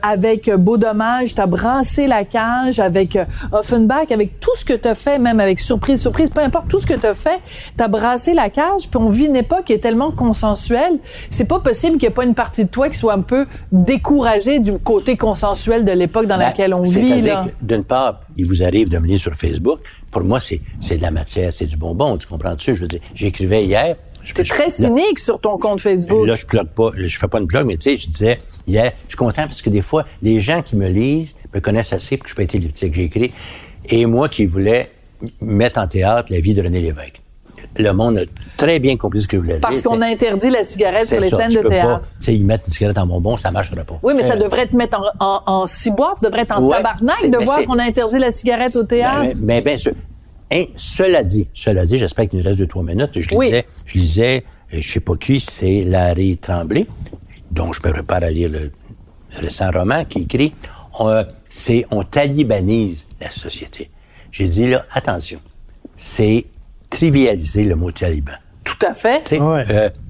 Speaker 2: avec Beau Dommage, t'as brassé la cage, avec Offenbach, avec tout ce que t'as fait, même avec Surprise, peu importe, tout ce que t'as fait, t'as brassé la cage, puis on vit une époque qui est tellement consensuelle. C'est pas possible qu'il y ait pas une partie de toi qui soit un peu découragée du côté consensuel de l'époque dans laquelle on vit.
Speaker 4: C'est-à-dire que, d'une part, il vous arrive de me lire sur Facebook. Pour moi, c'est de la matière, c'est du bonbon, tu comprends-tu? Je veux dire, j'écrivais hier...
Speaker 2: T'es très cynique sur ton compte Facebook.
Speaker 4: Là, je fais pas une plug, mais tu sais, je disais hier, je suis content parce que des fois, les gens qui me lisent me connaissent assez pour que je peux être elliptique. J'ai écrit, et moi qui voulais mettre en théâtre la vie de René Lévesque. Le monde a très bien compris ce que je voulais dire.
Speaker 2: Parce qu'on a interdit la cigarette sur les scènes de théâtre.
Speaker 4: Tu sais, ils mettent une cigarette en bonbon, ça marchera pas.
Speaker 2: Oui, mais ça devrait te mettre en ciboire, tu devrais être en tabarnak de voir qu'on a interdit la cigarette au théâtre.
Speaker 4: Mais bien sûr. Et cela dit, j'espère qu'il nous reste 2-3 minutes. Je lisais, je sais pas qui, c'est Larry Tremblay, dont je me prépare à lire le récent roman, qui écrit on talibanise la société. J'ai dit là, attention, c'est trivialiser le mot taliban.
Speaker 2: Tout à fait.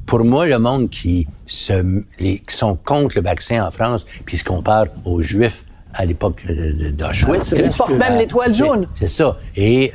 Speaker 4: Pour moi, le monde qui sont contre le vaccin en France, puis se compare aux Juifs à l'époque d'Auschwitz.
Speaker 2: Ils portent même l'étoile jaune.
Speaker 4: C'est ça. Et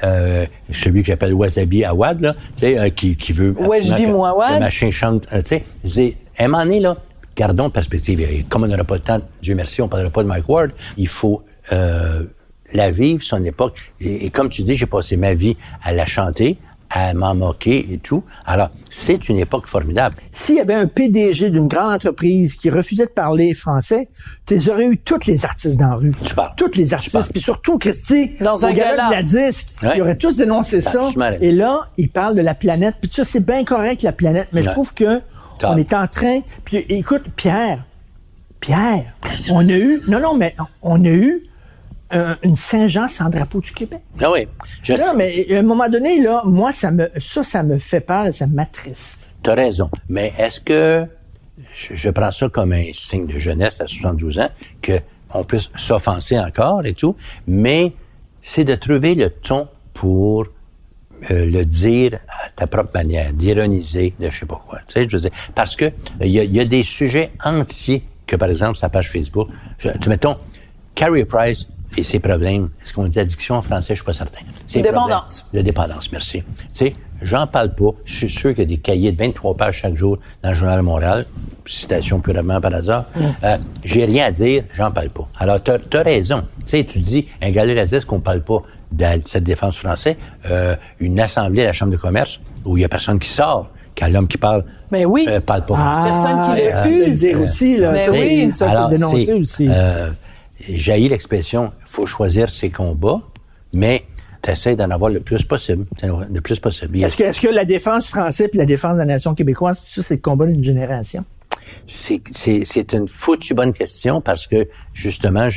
Speaker 4: celui que j'appelle Wasabi Awad, là, qui veut...
Speaker 2: Wajdi Mouawad.
Speaker 4: Le machin chante. Tu sais, je dis, à un moment donné, là, gardons perspective. Et comme on n'aura pas le temps, Dieu merci, on ne parlera pas de Mike Ward, il faut la vivre, son époque. Et comme tu dis, j'ai passé ma vie à la chanter, à m'en moquer et tout. Alors, c'est une époque formidable.
Speaker 3: S'il y avait un PDG d'une grande entreprise qui refusait de parler français, tu aurais eu tous les artistes dans la rue.
Speaker 4: Tu parles.
Speaker 3: Tous les artistes. Puis surtout, Christy,
Speaker 2: dans un
Speaker 3: gala de la disque, ils auraient tous dénoncé ça. Et là, ils parlent de la planète. Puis ça, c'est bien correct, la planète. Mais je trouve que on est en train... Puis écoute, Pierre, on a eu... on a eu une Saint-Jean sans drapeau du Québec.
Speaker 4: Ah oui.
Speaker 3: Mais à un moment donné, là, moi, ça me fait peur et ça m'attriste.
Speaker 4: T'as raison. Mais est-ce que je prends ça comme un signe de jeunesse à 72 ans, qu'on puisse s'offenser encore et tout, mais c'est de trouver le ton pour le dire à ta propre manière, d'ironiser, de je sais pas quoi. Tu sais, je veux dire, parce que il y a des sujets entiers que, par exemple, sa page Facebook, mettons, Carey Price et ses problèmes. Est-ce qu'on dit addiction en français? Je suis pas certain.
Speaker 2: Dépendance.
Speaker 4: De dépendance, merci. Tu sais, j'en parle pas. Je suis sûr qu'il y a des cahiers de 23 pages chaque jour dans le Journal de Montréal. Citation purement par hasard. J'ai rien à dire, j'en parle pas. Alors, t'as raison. Tu sais, tu dis, un gala à disque qu'on parle pas de cette défense française, une assemblée à la Chambre de commerce où il y a personne qui sort, quand l'homme qui parle parle pas français.
Speaker 2: Personne qui
Speaker 3: le pu dire aussi, là.
Speaker 2: Mais oui,
Speaker 3: ça
Speaker 4: alors,
Speaker 3: dénoncer aussi.
Speaker 4: J'haïs l'expression « faut choisir ses combats », mais t'essaies d'en avoir le plus possible. Le plus possible.
Speaker 3: Est-ce que la défense française et la défense de la nation québécoise, ça, c'est le combat d'une génération?
Speaker 4: C'est une foutue bonne question parce que, justement,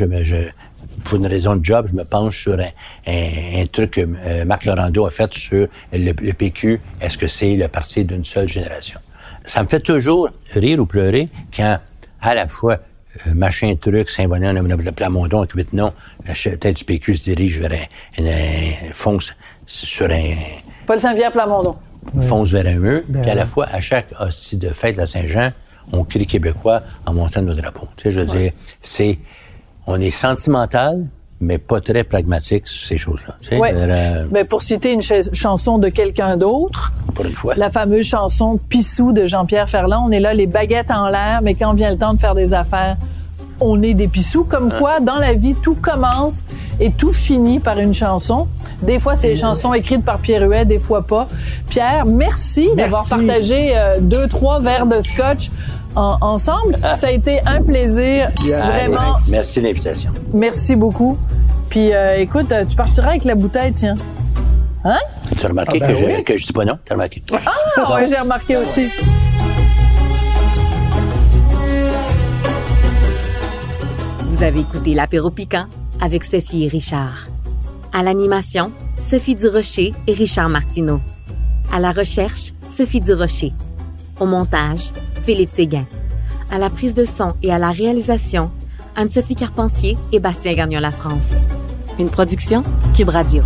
Speaker 4: pour une raison de job, je me penche sur un truc que Marc Laurando a fait sur le PQ. Est-ce que c'est le parti d'une seule génération? Ça me fait toujours rire ou pleurer quand, à la fois, machin truc, Saint-Bonnet, le Plamondon, avec 8 noms, tête du PQ se dirige vers fonce sur un...
Speaker 2: Paul Saint-Pierre Plamondon.
Speaker 4: Fonce vers un mur, puis à la fois, à chaque hostie de fête à Saint-Jean, on crie québécois en montant nos drapeaux. Tu sais, je veux dire, on est sentimental, mais pas très pragmatique sur ces choses-là. Tu sais,
Speaker 2: mais pour citer une chanson de quelqu'un d'autre,
Speaker 4: pour une fois,
Speaker 2: la fameuse chanson Pissou de Jean-Pierre Ferland, on est là les baguettes en l'air, mais quand vient le temps de faire des affaires, on est des pissous. Comme quoi, dans la vie, tout commence et tout finit par une chanson. Des fois, c'est des chansons écrites par Pierre Huet, des fois pas. Pierre, merci d'avoir partagé 2-3 verres de scotch ensemble. Ça a été un plaisir, vraiment.
Speaker 4: Merci de l'invitation.
Speaker 2: Merci beaucoup. Puis, écoute, tu partiras avec la bouteille, tiens. Hein?
Speaker 4: Tu as remarqué
Speaker 3: Ah, ben
Speaker 4: que je dis pas non? Tu as remarqué?
Speaker 2: Ah, ouais, j'ai remarqué aussi.
Speaker 8: Vous avez écouté l'apéro piquant avec Sophie et Richard. À l'animation, Sophie Durocher et Richard Martineau. À la recherche, Sophie Durocher. Au montage, Philippe Séguin. À la prise de son et à la réalisation, Anne-Sophie Carpentier et Bastien Gagnon-La France. Une production Cube Radio.